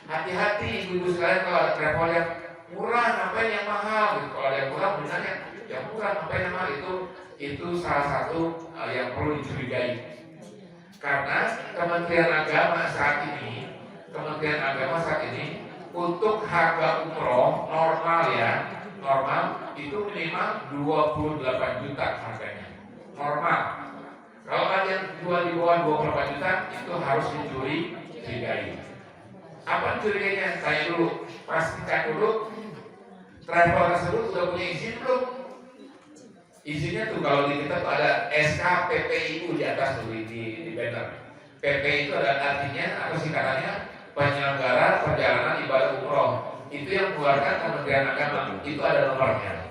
Hati-hati ibu-ibu sekalian kalau ada travel yang murah, ngapain yang mahal? Gitu. Kalau ada yang murah, benernya yang murah, ngapain yang mahal? Itu salah satu yang perlu dicurigai. Karena Kementerian Agama saat ini untuk harga umroh normal itu minimal 28 juta harganya. Normal. Kalau kalian jual di bawah 28 juta itu harus dicurigai. Apa curigainya? Tanya dulu, pastikan dulu travel tersebut sudah punya izin belum? Izinnya tuh kalau di kita tuh ada SK PPIU di atas tuh di banner. PPI itu ada artinya atau singkatannya penyelenggara perjalanan ibadah umroh. Itu yang mengeluarkan Kementerian Agama. Itu ada nomornya.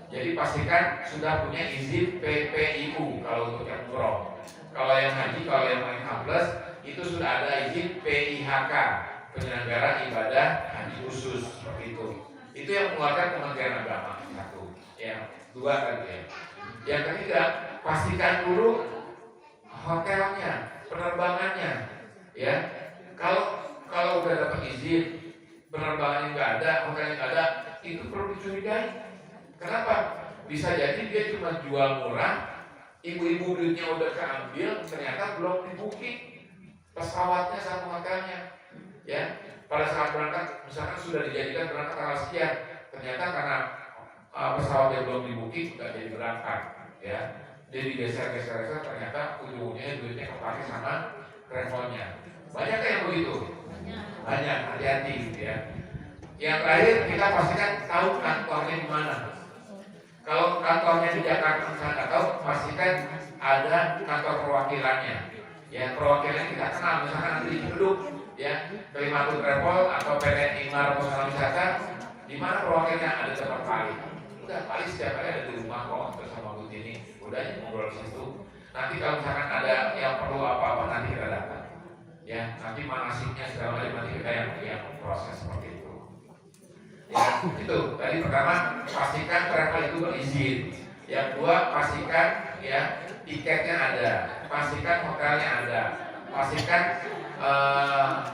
Jadi pastikan sudah punya izin PPIU kalau untuk yang umroh. Kalau yang haji, kalau yang lain plus itu sudah ada izin PIHK, penyelenggara ibadah haji khusus seperti itu. Itu yang mengeluarkan Kementerian Agama. Satu, ya, dua tadi ya. Yang ketiga, pastikan dulu hotelnya, penerbangannya, ya. Kalau udah dapat izin, penerbangannya nggak ada, hotelnya nggak ada, itu perlu dicurigai. Kenapa? Bisa jadi dia cuma jual murah, ibu-ibu duitnya udah keambil, ternyata belum di-booking pesawatnya sama hotelnya. Ya, pada saat berangkat, misalkan sudah dijadikan berangkat tanggal sekian, ternyata karena pesawatnya belum di-booking, nggak jadi berangkat. Ya, jadi geser-geser, ternyata ujungnya duitnya kepake sama travelnya. Banyak yang begitu? Banyak, hati-hati gitu ya. Yang terakhir kita pastikan tahu kantornya di mana. Kalau kantornya di Jakarta misalnya nggak tahu, pastikan ada kantor perwakilannya. Ya, perwakilannya kita kenal, misalkan nanti di Cibduk, ya, Kalimantan Travel atau PT Imar Pusat Wisata, di mana perwakilannya ada di tempat Pak. Udah, Pak setiap kali ada di rumah kok, terus sama Bu Tini, udah ngobrol di situ. Nanti kalau misalkan ada yang perlu apa-apa nanti kita datang. Ya, nanti manasiknya segala macam nanti kita yang proses seperti itu. Ya, itu tadi pertama pastikan travel itu berizin. Yang kedua pastikan ya tiketnya ada, pastikan hotelnya ada, pastikan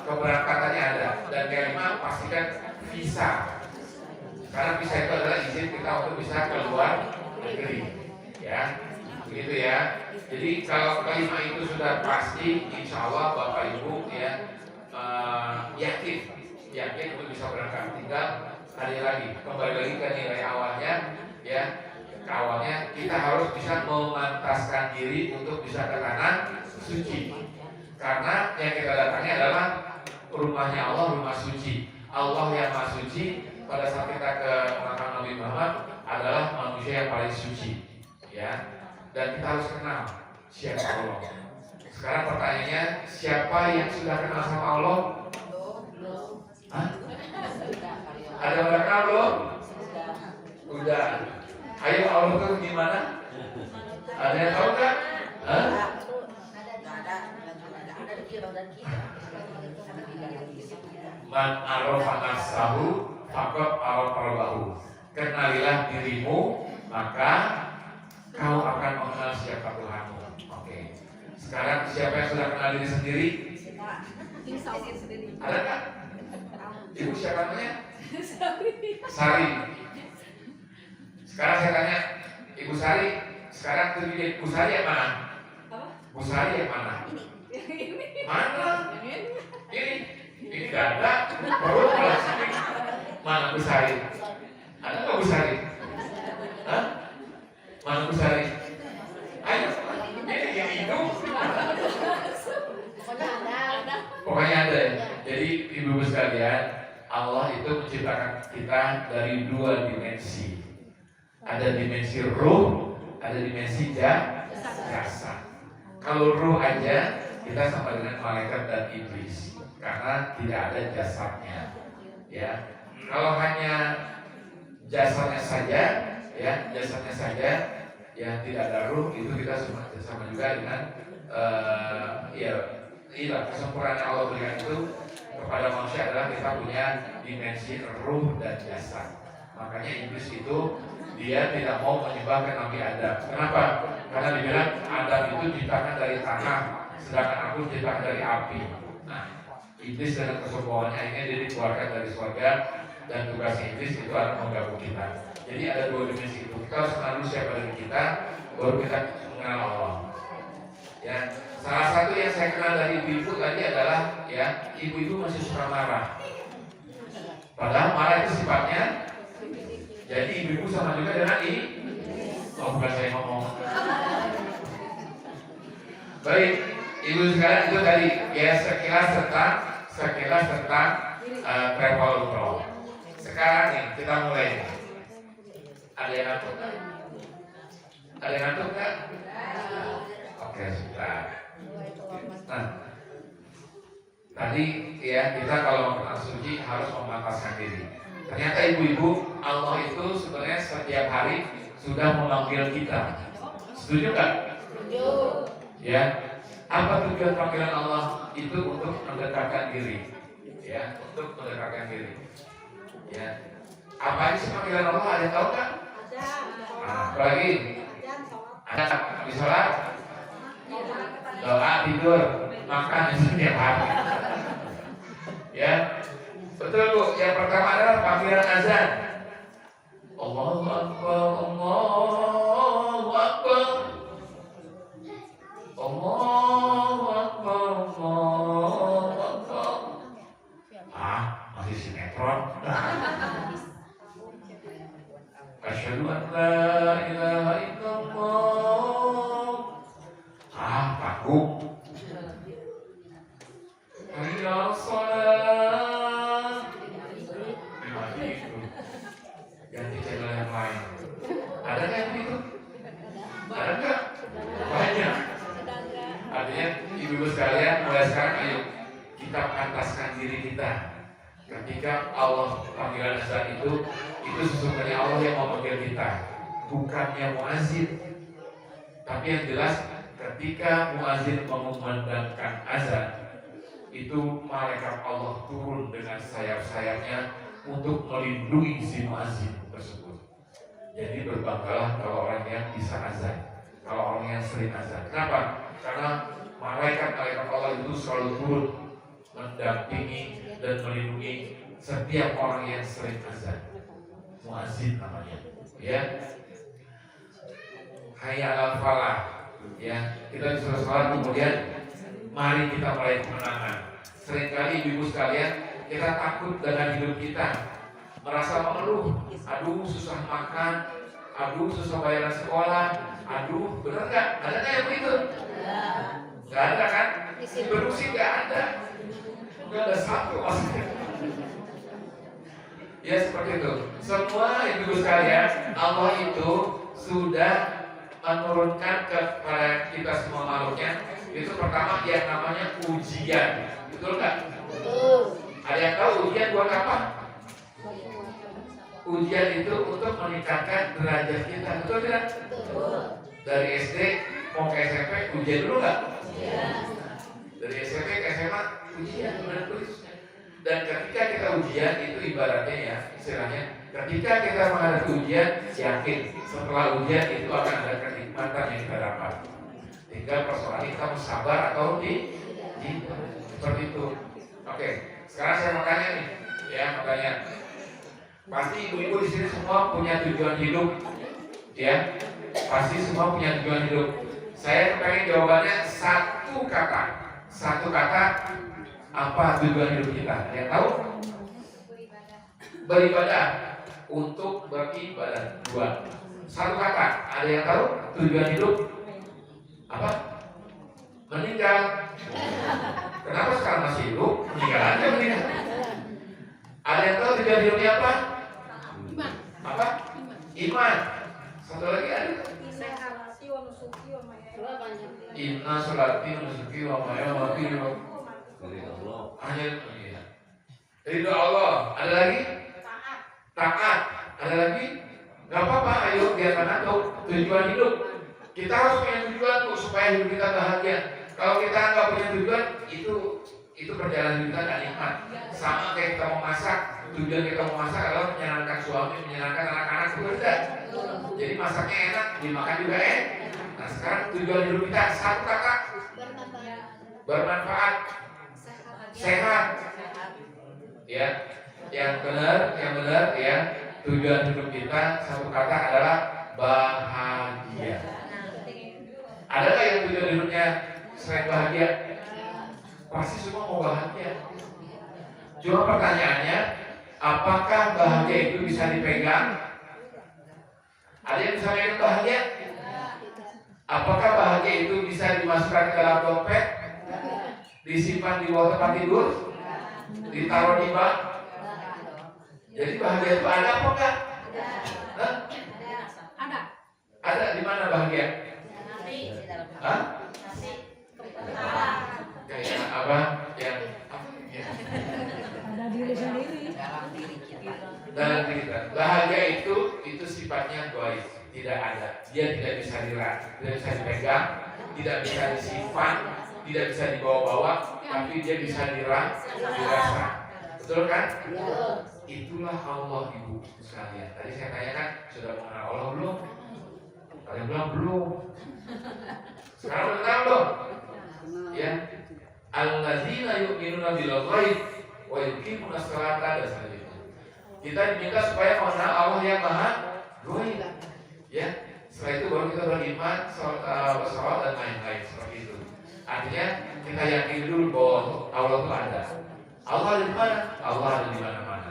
keberangkatannya ada, dan kelima pastikan visa. Karena visa itu adalah izin kita untuk bisa keluar negeri, ya, begitu ya. Jadi kalau kelima itu sudah pasti, insya Allah Bapak Ibu ya yakin untuk bisa berangkat. Tinggal hari lagi kembali lagi ke nilai awalnya, ya. Ke awalnya kita harus bisa memantaskan diri untuk bisa ke tanah suci. Karena yang kita datangi adalah rumahnya Allah, rumah suci. Allah yang maha suci. Pada saat kita ke makam Nabi Muhammad adalah manusia yang paling suci, ya. Dan kita harus kenal siapa Allah. Sekarang pertanyaannya, siapa yang sudah kenal sama Allah? Hah? Ada yang udah kenal belum? Udah. Ayo Allah itu gimana? Ada yang tahu nggak? Hah? Man arafa nafsahu faqad arafa rabbahu. Kenalilah dirimu, maka kau akan mengenal siapa Tuhanmu. Oke. Sekarang siapa yang sudah kenal diri sendiri? Ada nggak? Ibu siapa namanya? Sari. Sekarang saya tanya, Ibu Sari, sekarang tujuh Bu Sari yang mana? Bu Sari yang mana? Mana? Ini ganda, perut kalau sini. Mana Bu Sari? Ada nggak Bu Sari? Hah? Mana Bu Sari? Ayo, ini yang hidup. kita dari dua dimensi. Ada dimensi ruh, ada dimensi jasad. Kalau ruh aja kita sama dengan malaikat dan iblis karena tidak ada jasadnya. Ya, kalau hanya jasadnya saja, ya tidak ada ruh, itu kita sama juga dengan kesempurnaan yang Allah berikan itu kepada manusia adalah kita punya dimensi ruh dan jasad. Makanya iblis itu dia tidak mau menyembah ke Nabi Adam. Kenapa? Karena dibilang Adam itu diciptakan dari tanah, sedangkan aku diciptakan dari api. Nah, iblis dengan kesombongannya akhirnya dia dikeluarkan dari surga, dan tugas iblis itu adalah mengganggu kita. Jadi ada dua dimensi itu. Kita harus kenal dulu siapa diri kita, baru kita mengenal Allah. Ya, salah satu yang saya kenal dari ibu-ibu tadi adalah ya, ibu-ibu masih suka marah. Padahal marah itu sifatnya. Jadi ibu-ibu sama juga dengan bukan saya ngomong. Baik, ibu sekalian itu tadi ya sekilas tentang travel umroh. Sekarang nih kita mulai. Ada yang ngantuk nggak? Ada yang ngantuk nggak? Oke, sudah. Nah, tadi ya kita kalau mau kenal suci harus memantaskan diri. Ternyata ibu-ibu, Allah itu sebenarnya setiap hari sudah memanggil kita. Setuju nggak? Setuju. Ya, apa tujuan panggilan Allah itu untuk mendekatkan diri? Ya, untuk mendekatkan diri. Ya, apa sih panggilan Allah? Ada yang tahu nggak? Nah, apalagi? Ada di sholat, doa, tidur, makan setiap hari. Ya. Betul Bu, yang pertama adalah panggilan azan. Allahu Akbar, Allahu Akbar, Allahu Akbar, Allahu Akbar. Masih sinetron. Asyhadu an la ilaha illallah. Takut. Hayya shalah. Ganti channel yang lain. Ada nggak yang begitu? Ada nggak? Banyak. Artinya ibu-ibu sekalian, mulai sekarang ayo kita pantaskan diri kita. Ketika Allah panggilan azan itu sesungguhnya Allah yang memanggil kita, bukannya muazin. Tapi yang jelas ketika muazin mengumandangkan azan, itu malaikat Allah turun dengan sayap-sayapnya untuk melindungi si muazin tersebut. Jadi berbanggalah kalau orang yang bisa azan, kalau orang yang sering azan. Kenapa? Karena malaikat Allah itu selalu turun mendampingi dan melindungi setiap orang yang sering azan. Muazin namanya. Ya. Hayya 'alal falah. Ya, kita disuruh sholat kemudian mari kita mulai kemenangan. Seringkali ibu sekalian kita takut dengan hidup kita, merasa mengeluh, aduh susah makan, aduh susah bayaran sekolah, aduh bener nggak? Ada nggak yang begitu? Nggak ada kan? Berusi nggak ada, nggak ada satu maksudnya. Ya seperti itu. Semua ibu sekalian, Allah itu sudah menurunkan kepada kita semua makhluknya. Itu pertama yang namanya ujian, betul nggak? Betul. Ada yang tahu ujian buat apa? Ujian itu untuk meningkatkan derajat kita, betul tidak? Betul. Dari SD mau ke SMP ujian dulu nggak? Iya. Dari SMP ke SMA ujian, benar tulis. Dan ketika kita ujian itu ibaratnya ya istilahnya, ketika kita menghadapi ujian, yakin setelah ujian itu akan ada kenikmatan yang kita dapat. Tinggal persoalan kita mau sabar atau tidak. Seperti itu. Oke, sekarang saya mau tanya nih, ya mau tanya. Pasti ibu-ibu di sini semua punya tujuan hidup, ya. Pasti semua punya tujuan hidup. Saya pengen jawabannya satu kata. Apa tujuan hidup kita? Yang tahu? Beribadah. Untuk beribadah. 2. Satu kata. Ada yang tahu tujuan hidup? Apa? Meninggal. Kenapa sekarang masih hidup? Meninggal aja meninggal. Ada yang tahu tujuan hidupnya apa? apa? Iman. Satu lagi ada. Inna sholati wa nusuki wa mahyayi wa mamati ridho Allah. Ada lagi? Taat. Ada lagi? Gak apa-apa, ayo biarkan aja tujuan hidup. Kita harus punya tujuan tuh supaya hidup kita bahagia. Kalau kita nggak punya tujuan, itu perjalanan hidup kita nggak nikmat. Sama kayak kita mau masak, tujuan kita mau masak adalah menyenangkan suami, menyenangkan anak-anak, itu tidak. Jadi masaknya enak, dimakan juga enak. Nah sekarang tujuan hidup kita satu kata, bermanfaat, sehat. Ya, yang benar ya. Tujuan hidup kita satu kata adalah bahagia. Ada nggak yang tujuan hidupnya selain bahagia? Pasti semua mau bahagia. Cuma pertanyaannya, apakah bahagia itu bisa dipegang? Ada yang bisa pegang bahagia? Apakah bahagia itu bisa dimasukkan ke dalam dompet? Disimpan di bawah tempat tidur? Ditaruh di bank? Jadi bahagia itu ada apa enggak? Ada. Ada di mana bahagia? Hah? Kayak apa? Yang apa? Ya. Ada diri sendiri. Dalam diri kita. Bahagia itu sifatnya goib, tidak ada. Dia tidak bisa diraih, tidak bisa dipegang, tidak bisa disimpan, tidak bisa dibawa-bawa, tapi dia bisa dirasa. Betul kan? Itulah Allah ibu sekalian. Tadi saya tanyakan, sudah mengenal Allah belum? Kalian bilang belum. Sekarang mengenal belum? Ya. Allazina yu'minuna bil ghaib wa yuqimuna sholata dan selanjutnya. Kita diminta supaya mengenal Allah yang maha ghaib. Ya. Setelah itu baru kita beriman, sholat dan lain-lain seperti itu. Artinya kita yakin dulu bahwa Allah itu ada. Allah ada di mana? Allah ada di mana-mana.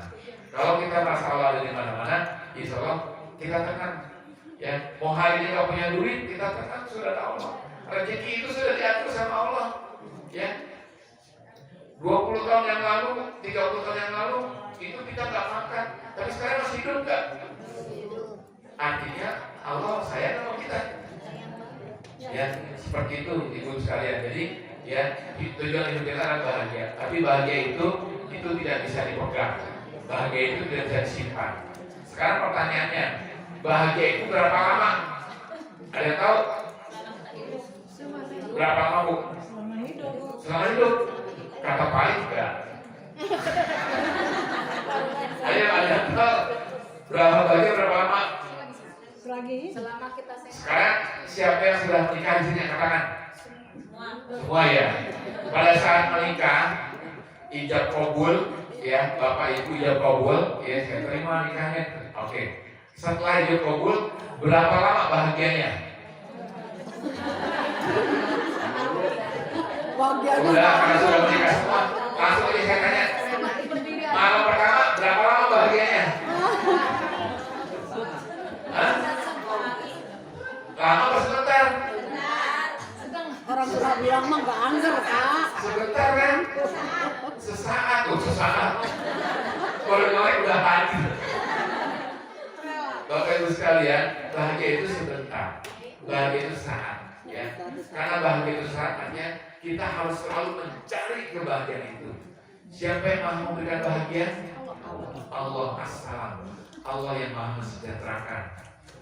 Kalau kita merasa Allah ada di mana-mana, insya Allah kita tenang. Ya, mau hari ini nggak punya duit, kita tenang, sudah ada Allah. Rezeki itu sudah diatur sama Allah. Ya, 20 tahun yang lalu, 30 tahun yang lalu, itu kita nggak makan, tapi sekarang masih hidup nggak? Artinya Allah sayang sama kita. Ya, seperti itu ibu sekalian. Jadi ya, tujuan hidup kita adalah bahagia. Tapi bahagia itu tidak bisa dipegang. Bahagia itu tidak bisa disimpan. Sekarang pertanyaannya, bahagia itu berapa lama? Ada yang tahu? Berapa lama bu? Selama hidup. Kata paling enggak. Ayo ada yang tahu? Berapa bahagia berapa lama? Selama kita sehat. Sekarang siapa yang sudah menikah di sini katakan? Semua ya. Pada saat menikah, ijab kabul, ya bapak ibu ijab kabul, ya saya terima nikahnya. Oke. Setelah ijab kabul, berapa lama bahagianya? Udah, karena sudah menikah semua, langsung aja saya tanya. Malam pertama berapa lama bahagianya? Hah? Lama apa sebentar? Orang tua bilang mah nggak anggar kak. Sebentar kan? Sesaat. Kalau ngomong udah pagi. Bapak ibu sekalian, bahagia itu sebentar, bahagia itu saat. Ya. Karena bahagia itu saat, artinya kita harus selalu mencari kebahagiaan itu. Siapa yang maha memberikan bahagia? Allah as-salam. Allah yang maha mensejahterakan.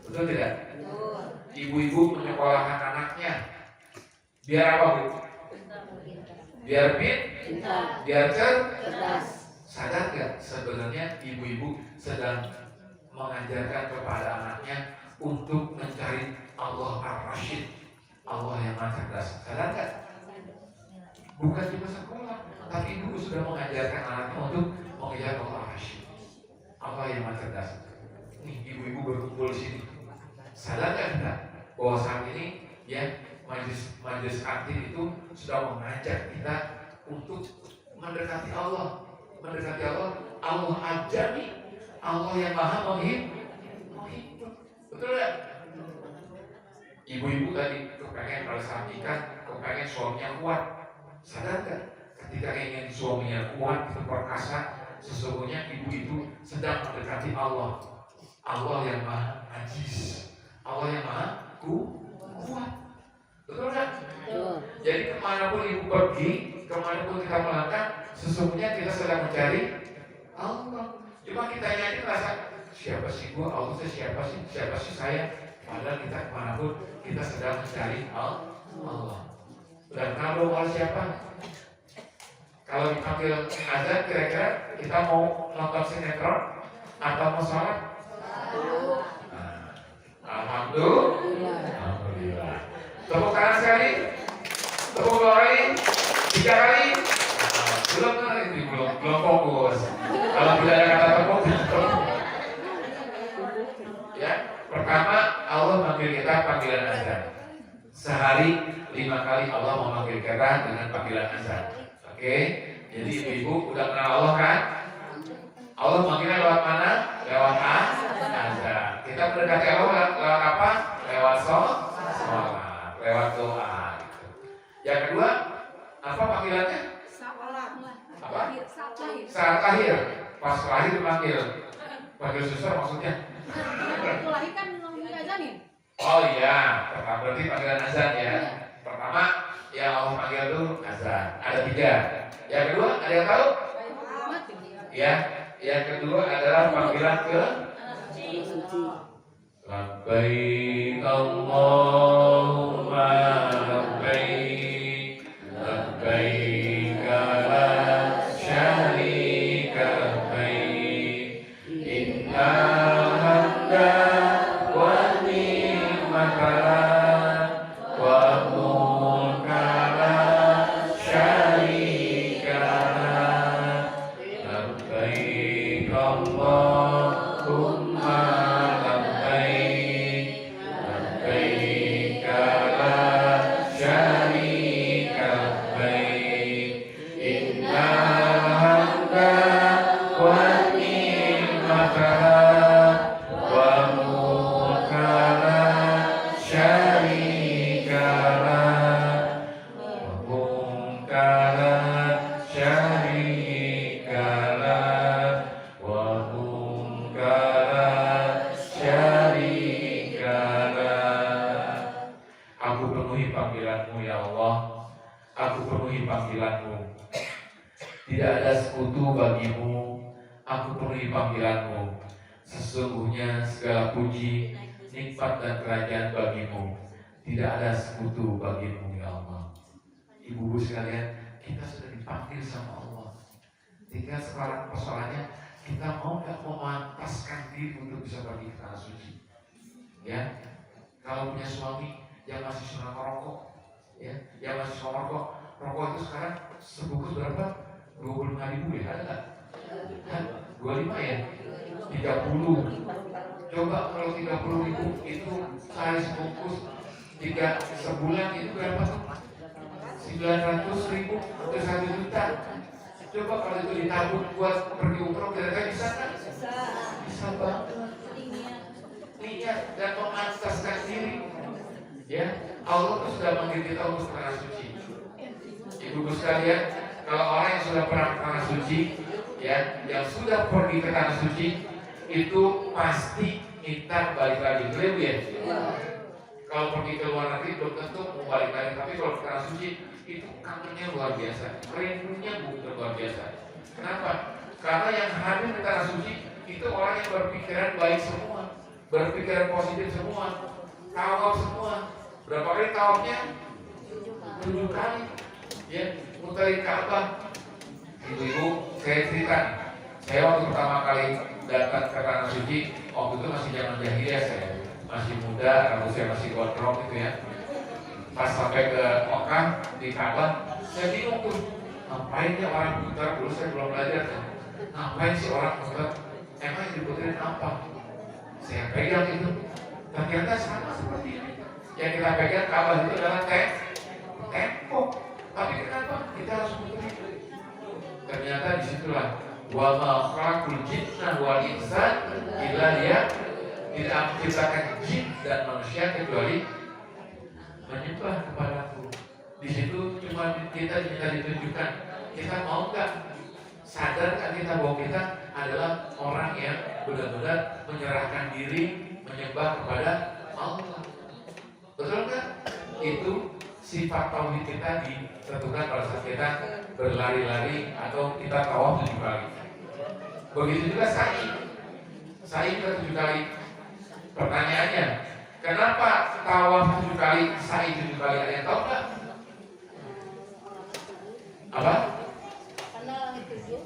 Betul tidak? Ibu-ibu menyekolahkan anaknya. Biar apa bu? Biar pintar, biar cerdas. Sadar gak sebenarnya ibu-ibu sedang mengajarkan kepada anaknya untuk mencari Allah Ar-Rasyid, Allah yang maha cerdas. Sadar gak? Bukan cuma sekolah, tapi ibu sudah mengajarkan anaknya untuk mengejar Allah Ar-Rasyid, Allah yang maha cerdas. Nih ibu-ibu berkumpul di sini. Sadar gak kita bahwa saat ini ya majelis aktif itu sudah mengajak kita untuk mendekati Allah. Mendekati Allah, Allah ajari, Allah yang maha menghidup. Betul ya? Ibu-ibu tadi kepengen pada saat nikah, kepengen suaminya kuat. Sadar gak? Ketika ingin suaminya kuat, perkasa, sesungguhnya ibu itu sedang mendekati Allah. Allah yang maha aziz, Allah yang maha kuat. Betul kan? Jadi kemanapun ibu pergi, kemanapun kita melangkah, sesungguhnya kita sedang mencari Allah. Cuma kita ini merasa siapa sih gua, Allah itu siapa sih saya. Padahal kita kemanapun kita sedang mencari Allah. Dan kalau Allah siapa? Kalau dipanggil azan, kira-kira kita mau nonton sinetron atau mau sholat? Alhamdulillah. Tepuk tangan sekali, tepuk dua kali, 3 kali. Belum fokus. Kalau tidak ada kata tepuk, ya. Pertama, Allah manggil kita panggilan azan. Sehari 5 kali Allah memanggil kita dengan panggilan azan. Oke, jadi ibu udah kenal Allah kan? Allah manggilnya lewat mana? Lewat azan. Kita mendekati Allah lewat apa? Lewat sholat, lewat doa. Gitu. Yang kedua, apa panggilannya? Apa? Saat lahir. Pas lahir panggil suster maksudnya? Lahir kan belum diazanin. Oh iya, pertama berarti panggilan azan ya. Pertama yang Allah panggil itu azan. Ada 3. Yang kedua ada yang tahu? Ya. Yang kedua adalah panggilan ke labbaik Allahumma labbaik labbaik la syarika labbaik innal hamda wan ni'mata wa mulka la syarika lak labbaik Allahumma labbaik labbaik la syarika labbaik innal hamda wan ni'mata wa mulka la syarika lak wa mulka la syarika lak wa mulka la syarika lak. Aku penuhi panggilanmu ya Allah, aku penuhi panggilanmu. Tidak ada sekutu bagimu, aku penuhi panggilanmu. Sesungguhnya segala puji, nikmat dan kerajaan bagimu. Tidak ada sekutu bagimu ya Allah. Ibu-ibu sekalian, kita sudah dipanggil sama Allah. Tinggal sekarang persoalannya, kita mau nggak memantaskan diri untuk bisa pergi ke tanah suci. Ya, kalau punya suami yang masih suka merokok, ya, yang masih suka merokok, rokok itu sekarang sebungkus berapa? 25.000 ya, ada nggak? 25 ya? 30. Coba kalau 30.000 itu sehari sebungkus, 3 sebulan itu berapa tuh? 900.000 atau 1 juta. Coba kalau itu ditabung buat pergi umroh, kira-kira bisa kan? Bisa banget. Niat dan memantaskan diri. Ya, Allah tuh sudah manggil kita untuk ke tanah suci. Ibu-ibu sekalian, kalau orang yang sudah pernah ke tanah suci, ya, yang sudah pergi ke tanah suci, itu pasti minta balik lagi. Betul ya? Kalau pergi ke luar negeri belum tentu mau balik lagi, tapi kalau ke tanah suci itu kangennya luar biasa, rindunya bukan luar biasa. Kenapa? Karena yang hadir di tanah suci itu orang yang berpikiran baik semua, berpikiran positif semua, tawaf semua. Berapa kali tawafnya? 7 kali. Ya, muterin Ka'bah. Ibu-ibu, saya cerita nih. Saya waktu pertama kali datang ke tanah suci, waktu itu masih zaman jahiliyah saya, masih muda, rambut saya masih gondrong gitu ya. Pas sampai ke Mekah di Ka'bah, saya bingung tuh, ngapain ya orang putar? Dulu saya belum belajar kan. Ngapain sih orang putar? Emang yang diputerin apa? Saya pegang itu, ternyata sama seperti ini. Yang kita pegang Ka'bah itu adalah tembok. Tapi kenapa kita harus puterin? Ternyata disitulah wa ma khalaqul jinna wal insa illa dia tidak menciptakan jin dan manusia kecuali menyembah kepadaku. Di situ cuma kita ditunjukkan kita mau nggak sadar kan kita bahwa kita adalah orang yang benar-benar menyerahkan diri menyembah kepada Allah. Betul kan? Itu sifat tauhid kita ditentukan pada saat kita berlari-lari atau kita tawaf 7 kali. Begitu juga sa'i kita 7 kali. Pertanyaannya, kenapa tawaf 7 kali, sa'i 7 kali? Ada yang tahu nggak? Apa? Karena langit 7.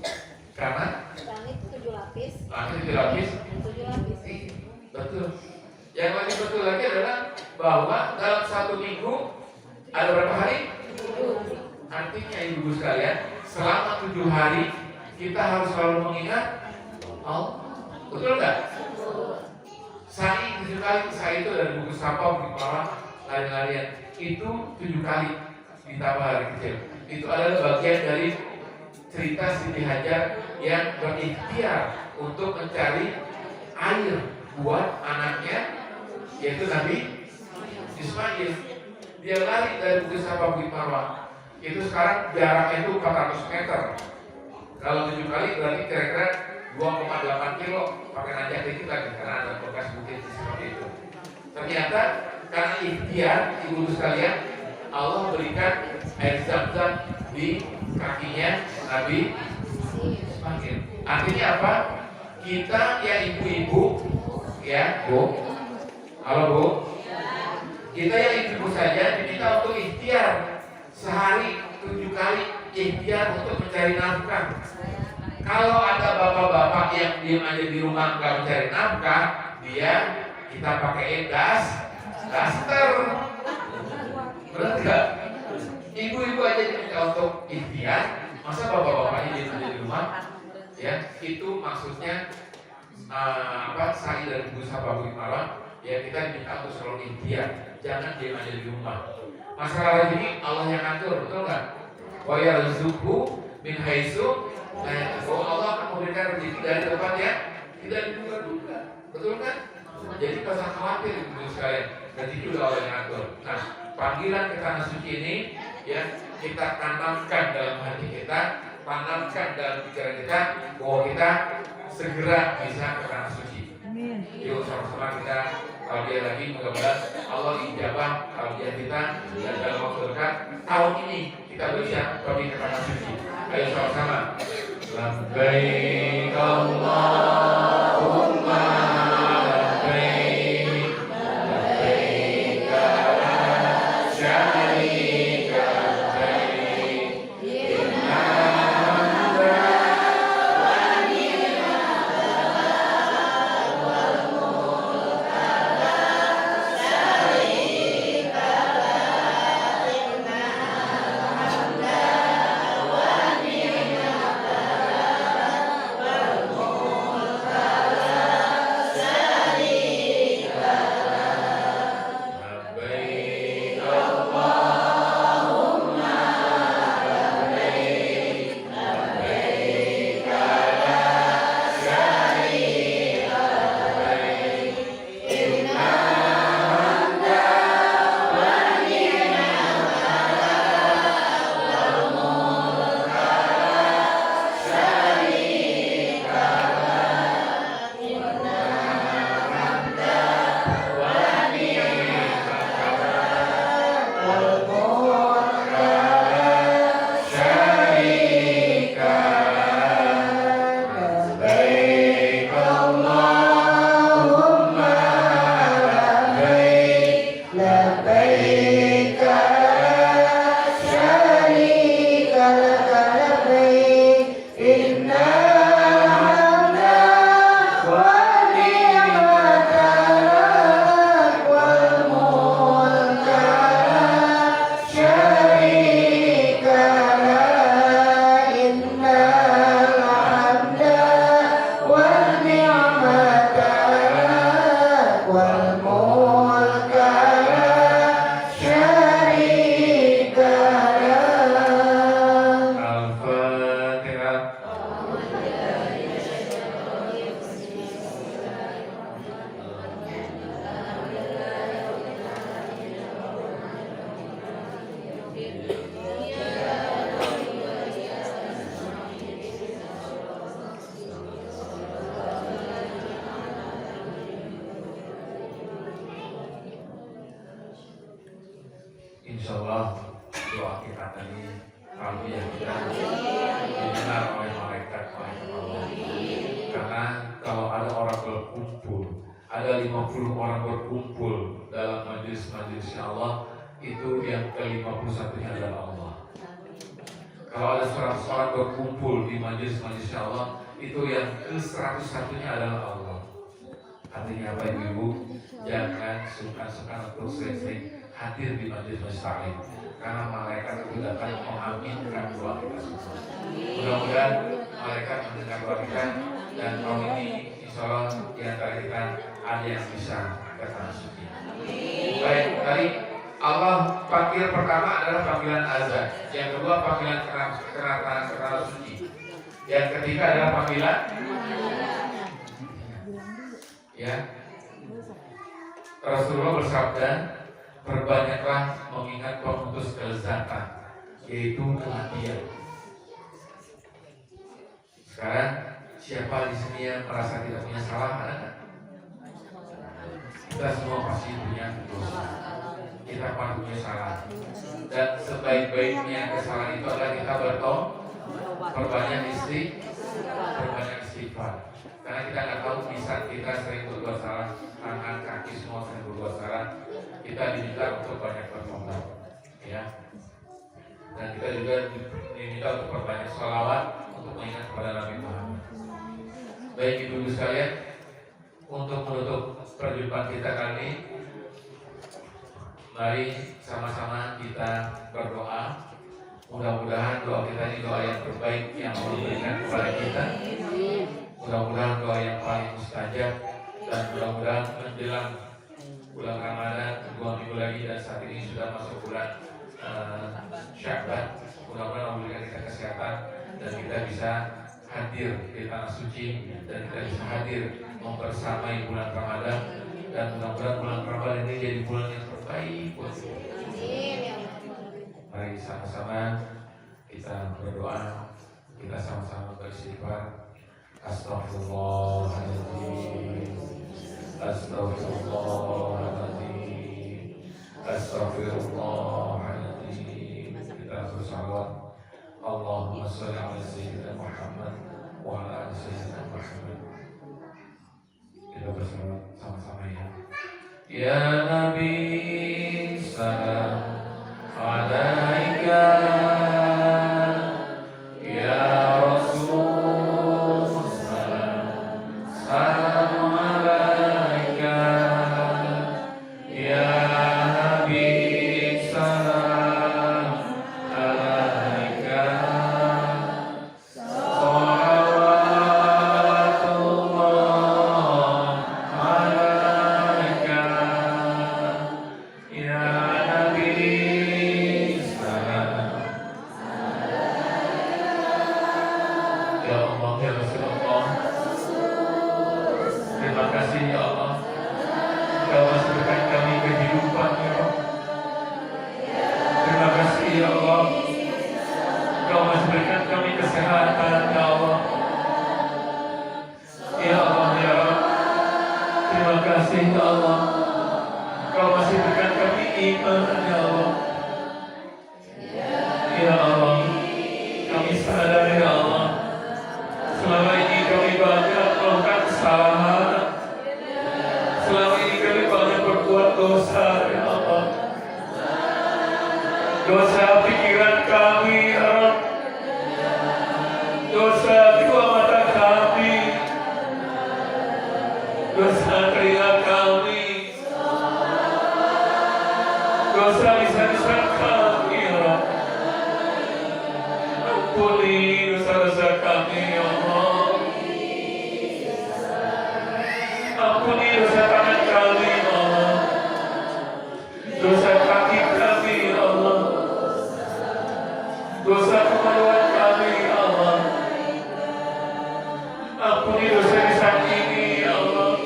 Karena Langit 7 lapis. langit 7 lapis. 7 lapis. Betul. Yang lebih betul lagi adalah bahwa dalam 1 minggu ada berapa hari? 7. Artinya ibu sekalian, selama 7 hari kita harus selalu mengingat Allah. Betul nggak? Sa'i 7 kali, sa'i itu dari buku Sapa, buku Para, lari-larian. Itu 7 kali ditambah hari kecil. Itu adalah bagian dari cerita Siti Hajar yang berikhtiar untuk mencari air buat anaknya, yaitu Nabi Ismail. Dia lari dari Bukit Sapa, Bukit Marwah. Itu sekarang jaraknya itu 400 meter. Kalau 7 kali berarti kira-kira 2,8 kilo. Pakai nanjak dikit lagi karena ada bekas bukit seperti itu. Ternyata karena ikhtiar ibu sekalian, Allah berikan air zam-zam di kakinya Nabi Ismail. Artinya apa? Kita ya ibu-ibu, ya Bu, halo Bu, kita yang ibu-ibu saja diminta untuk ikhtiar sehari 7 kali ikhtiar untuk mencari nafkah. Kalau ada bapak-bapak yang diam aja di rumah nggak mencari nafkah, dia kita pakai daster. Benar nggak? Ibu-ibu aja diminta untuk ikhtiar, masa bapak-bapaknya diam aja di rumah? Ya, itu maksudnya sa'i dari Bukit Sapa, Bukit Marwah. Ya, kita diminta untuk selalu ikhtiar, jangan diam aja di rumah. Masalah ini Allah yang atur, betul nggak? Wa yarzuqhu min haitsu la yahtasib. Allah akan memberikan rezeki dari tempat yang tidak diduga-duga, betul kan? Jadi nggak usah khawatir ibu sekalian, rezeki udah Allah yang atur. Nah, panggilan ke tanah suci ini ya kita tanamkan dalam hati kita, tanamkan dalam pikiran kita bahwa kita segera bisa ke tanah suci. Yuk sama-sama kita dia lagi mudah-mudahan Allah ijabah dia kita dan dalam waktu dekat tahun ini kita bisa pergi ke tanah suci. Ayo sama-sama. Labbaik Allahumma labbaik, labbaik la syarika labbaik, innal hamda wan ni'mata wal mulka la syarika lak, innal hamda wan ni'mata wal mulka la syarika lak. Labbaik Allahumma labbaik, labbaik la syarika labbaik, innal hamda wan ni'mata wal mulka la syarika lak, innal hamda wan ni'mata wal mulka la syarika lak. Labbaik Allahumma labbaik, labbaik la syarika lak labbaik, innal hamda wan ni'mata lak wal mulka la syarika lak, innal hamda wan ni'mata lak wal mulka la syarika lak. Al-Fatihah. Insya Allah doa kita tadi ya kita didengar oleh malaikat Allah. Karena kalau ada orang berkumpul, ada 50 orang berkumpul dalam majelis-majelisnya Allah, itu yang ke-51-nya adalah Allah. Kalau ada 100 orang berkumpul di majelis-majelisnya Allah, itu yang ke-101-nya adalah Allah. Artinya apa Ibu? Jangan sungkan-sungkan untuk sering-sering hadir di majelis-majelis taklim, karena malaikat itu akan mengaminkan doa kita semua. Mudah-mudahan malaikat mendengar doa kita, dan tahun ini insya Allah di antara kita ada yang bisa ke tanah suci. Baik, tadi Allah panggil pertama adalah panggilan azan, yang kedua panggilan ke tanah suci, yang ketiga adalah panggilan ya. Rasulullah bersabda, perbanyaklah mengingat pemutus kelezatan, yaitu kematian. Sekarang siapa di sini yang merasa tidak punya salah? Ada nggak? Kita semua pasti punya dosa. Kita pasti punya salah. Dan sebaik-baiknya kesalahan itu adalah kita bertobat, perbanyak istighfar. Karena kita nggak tahu di saat kita sering berbuat salah, tangan, kaki semua sering berbuat salah, kita diminta untuk banyak bertobat, ya. Dan kita juga diminta untuk berbanyak sholawat untuk mengingat kepada Nabi Muhammad. Baik ibu-ibu sekalian, untuk menutup perjumpaan kita kali ini, mari sama-sama kita berdoa. Mudah-mudahan doa kita ini doa yang terbaik yang Allah berikan kepada kita. Mudah-mudahan doa yang paling mustajab, dan mudah-mudahan menjelang bulan Ramadan 2 minggu lagi, dan saat ini sudah masuk bulan Sya'ban. Mudah-mudahan Allah berikan kita kesehatan dan kita bisa hadir di tanah suci, dan kita bisa hadir mempersamai bulan Ramadan, dan mudah-mudahan bulan Ramadan ini jadi bulan yang terbaik buat kita. Mari sama-sama kita berdoa, kita sama-sama beristighfar. Astaghfirullahaladzim, astaghfirullahaladzim, astaghfirullahaladzim. Kita bersalawat. Allahumma sholli ala sayyidina Muhammad wa ala ali sayyidina Muhammad. Kita bersalawat sama-sama ya. Ya Nabi salam alaika, ya Rasul salam alaika, ya Habib salam alaika, salawatullah alaika, ya Nabi salam. Ya Allah, ya Rasulullah, terima kasih ya Allah, Kau masih berikan kami kehidupan ya Allah. Terima kasih ya Allah, Kau masih berikan kami kesehatan ya Allah. Ya Allah ya Rabb, terima kasih ya Allah, Kau masih berikan kami iman ya Allah. Ya Allah, kami sadar ya Allah, selama ini kami banyak melakukan kesalahan, selama ini kami banyak berbuat dosa ya Allah. Dosa pikiran kami ya Allah, dosa kedua mata kami, dosa telinga kami, dosa lisan-lisan kami ya Allah. Ampuni dosa-dosa kami ya Allah. Ampuni dosa tangan kami ya Allah, dosa kaki kami ya Allah, dosa kemaluan kami ya Allah. Ampuni dosa lisan ini ya Allah,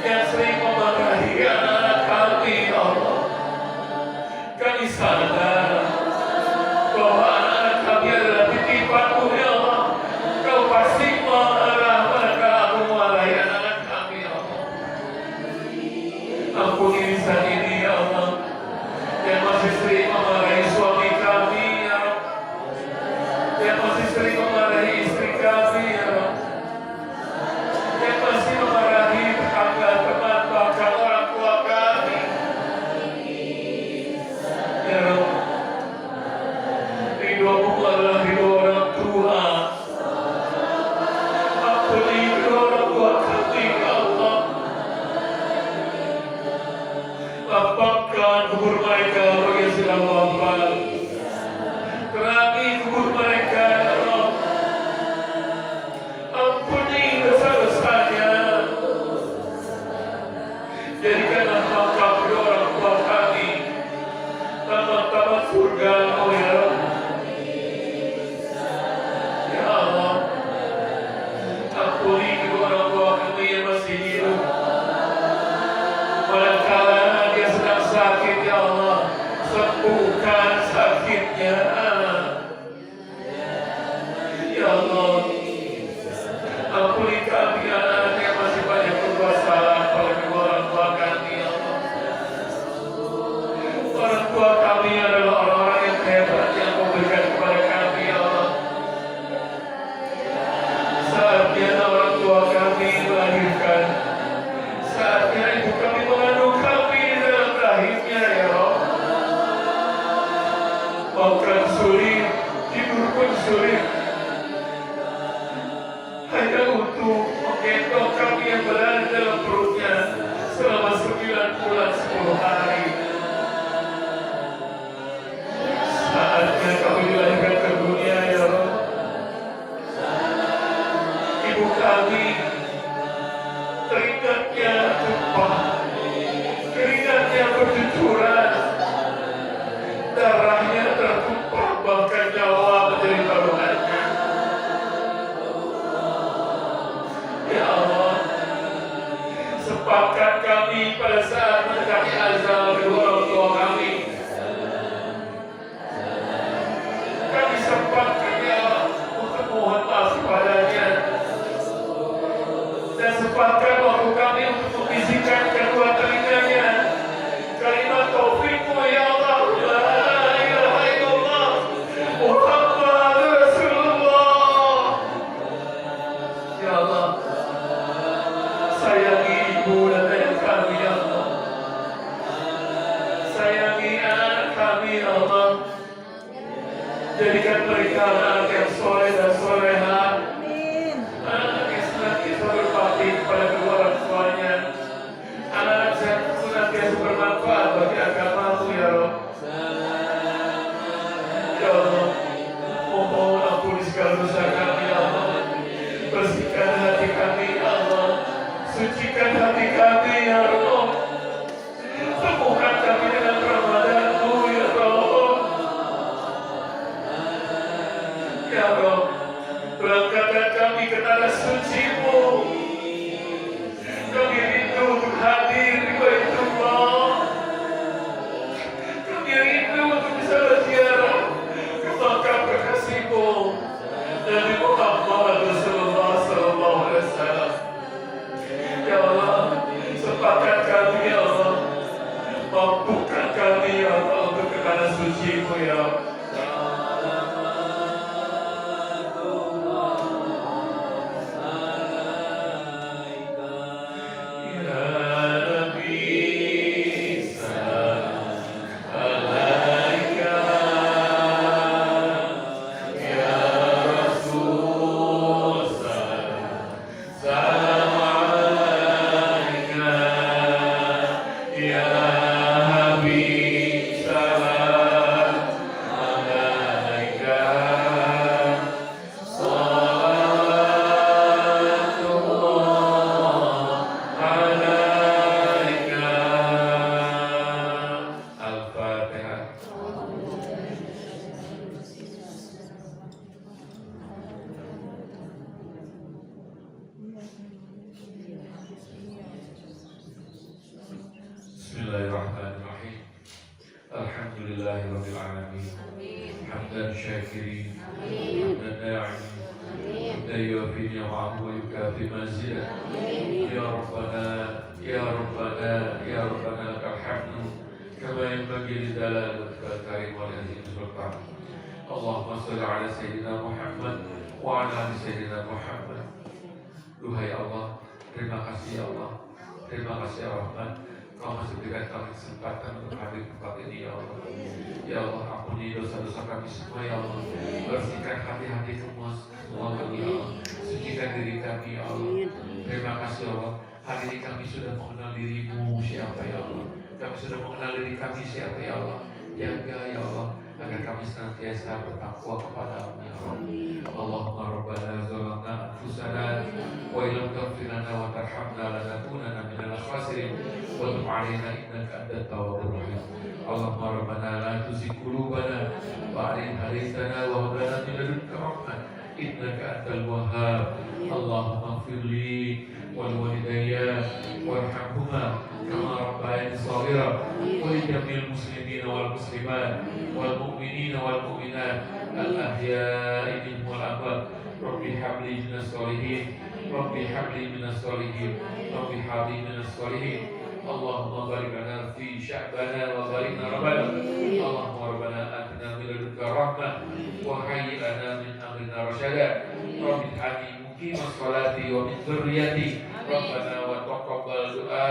yang sering memarahi anak-anak kami ya Allah. Kami sadar bahwa anak-anak kami adalah titipan-Mu ya Allah. Kau pasti marah manakala aku memarahi anak-anak kami ya Allah. Ampuni lisan ini ya Allah, yang masih sering memarahi Lapangkan kubur mereka bagi yang sedang wafat. Terangi kubur mereka ya Allah. Ampuni dosa-dosanya. Jadikanlah makam kedua orang tua kami taman-taman surga oh ya Allah. Ya Allah, ampuni kedua orang tua kami yang masih hidup. Manakala dia sedang sakit ya Allah, sembuhkan sakitnya. Ya Allah, ampuni kami anak yang masih banyak berdosa pada kedua orang tua kami ya Allah. Orang tua kami adalah orang-orang yang hebat yang kau berikan kepada kami ya Allah. Saatnya orang tua kami melahirkan, saatnya ibu kami mengandung kami di dalam rahimnya ya Allah. Makan sulit, tidur pun sulit, hanya untuk menggendong kami yang berada dalam perutnya selama 9 bulan 10 hari. Saatnya kami dilahirkan ke dunia ya Allah. Ibu kami keringatnya tumpah, keringatnya bercucuran, darahnya tertumpah, bahkan nyawa menjadi taruhannya. Ya Allah, sempatkan kami pada saat mendekati azal kedua orang tua kami. Kami sempatkan ya Allah untuk mohon maaf kepadanya, dan sempatkan waktu kami untuk membisikkan kedua telinganya kalimat taufikmu ya Allah. La ilaha illallah Muhammad Rasulullah. Ya Allah, sayangi ibu dan ayah kami ya Allah. Sayangi anak kami ya Allah. Jadikan mereka anak yang soleh dan soleha, anak yang senantiasa berbakti kepada kedua orang tuanya, anak yang senantiasa bermanfaat bagi agamamu ya Allah. Ya Allah, mohon ampuni segala dosa kami ya Allah. Bersihkan hati kami ya Allah. Sucikan hati kami ya Allah. Temukan kami dengan Ramadan-Mu ya Allah. Ya Allah, berangkatkan kami ke tanah suci-Mu. Kami rindu untuk hadir di Baitullah. Kami rindu untuk bisa berziarah ke makam kekasih-Mu, Nabi Muhammad Rasulullah sallallahu alaihi wasallam. Ya Allah, sempatkan kami ya Allah, mampukan kami ya Allah untuk ke tanah suci-Mu ya Allah. Bismillahirrahmanirrahim. Alhamdulillahirabbil alamin. Hamdan syakirin, hamdan da'imin, hamdan yuwafi ni'amahu wa yukafi mazidah. Ya Rabbana, ya Rabbana, ya Rabbana lakal hamdu kama yanbaghi li jalalikal karim wal azim sultan. Allahumma shalli ala sayyidina Muhammad wa ala ali sayyidina Muhammad. Duhai Allah, terima kasih ya Allah, terima kasih ya Rahman. Kau masih berikan kami kesempatan untuk hadir di tempat ini ya Allah. Ya Allah, ampuni dosa-dosa kami semua ya Allah. Bersihkan hati-hati semua kami ya Allah. Sucikan diri kami ya Allah. Terima kasih ya Allah. Hari ini kami sudah mengenal dirimu siapa ya Allah. Kami kami sudah mengenal diri kami siapa ya Allah. Jaga ya Allah agar kami senantiasa bertakwa kepada-Mu ya Allah. Allahumma rabbana zalamna anfusana wa illam taghfir lana wa tarhamna lanakunanna minal khasirin wa tub 'alaina innaka antat tawwabur rahim. Allahumma rabbana la tuzigh qulubana ba'da idh hadaytana wa hab lana min ladunka rahmah innaka antal wahhab. Allahumma ighfir li wa liwalidayya warhamhuma kama rabbayani shaghira wa li jami'il muslimina wal muslimat wal mu'minina wal mu'minat al ahya'i minhum wal amwat. Rabbi habli minas sholihin Rabbi habli minas sholihin Rabbi habli minas sholihin. Allahumma barik lana fi sya'bana wa barik lana rabbana. Allahumma rabbana atina min ladunka rahmah wa hayyi lana min amrina rasyada. Rabbi ij'alni muqimas sholati wa min dzurriyyati rabbana wa taqabbal du'a.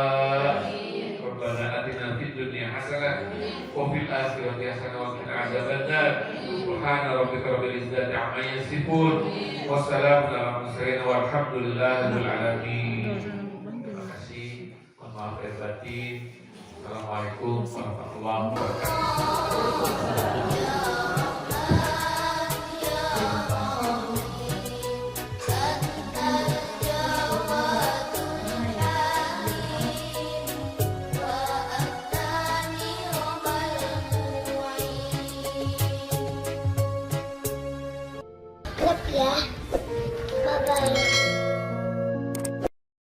Rabbana atina fid dunya hasanah wa fil akhirati hasanah wa qina adzabannar. Subhana rabbika rabbil izzati amma yasifun wa salamun alal mursalin walhamdulillahi rabbil alamin. Terima kasih. Mohon maaf lahir batin. Assalamualaikum warahmatullahi wabarakatuh. Klub ya. Bye bye.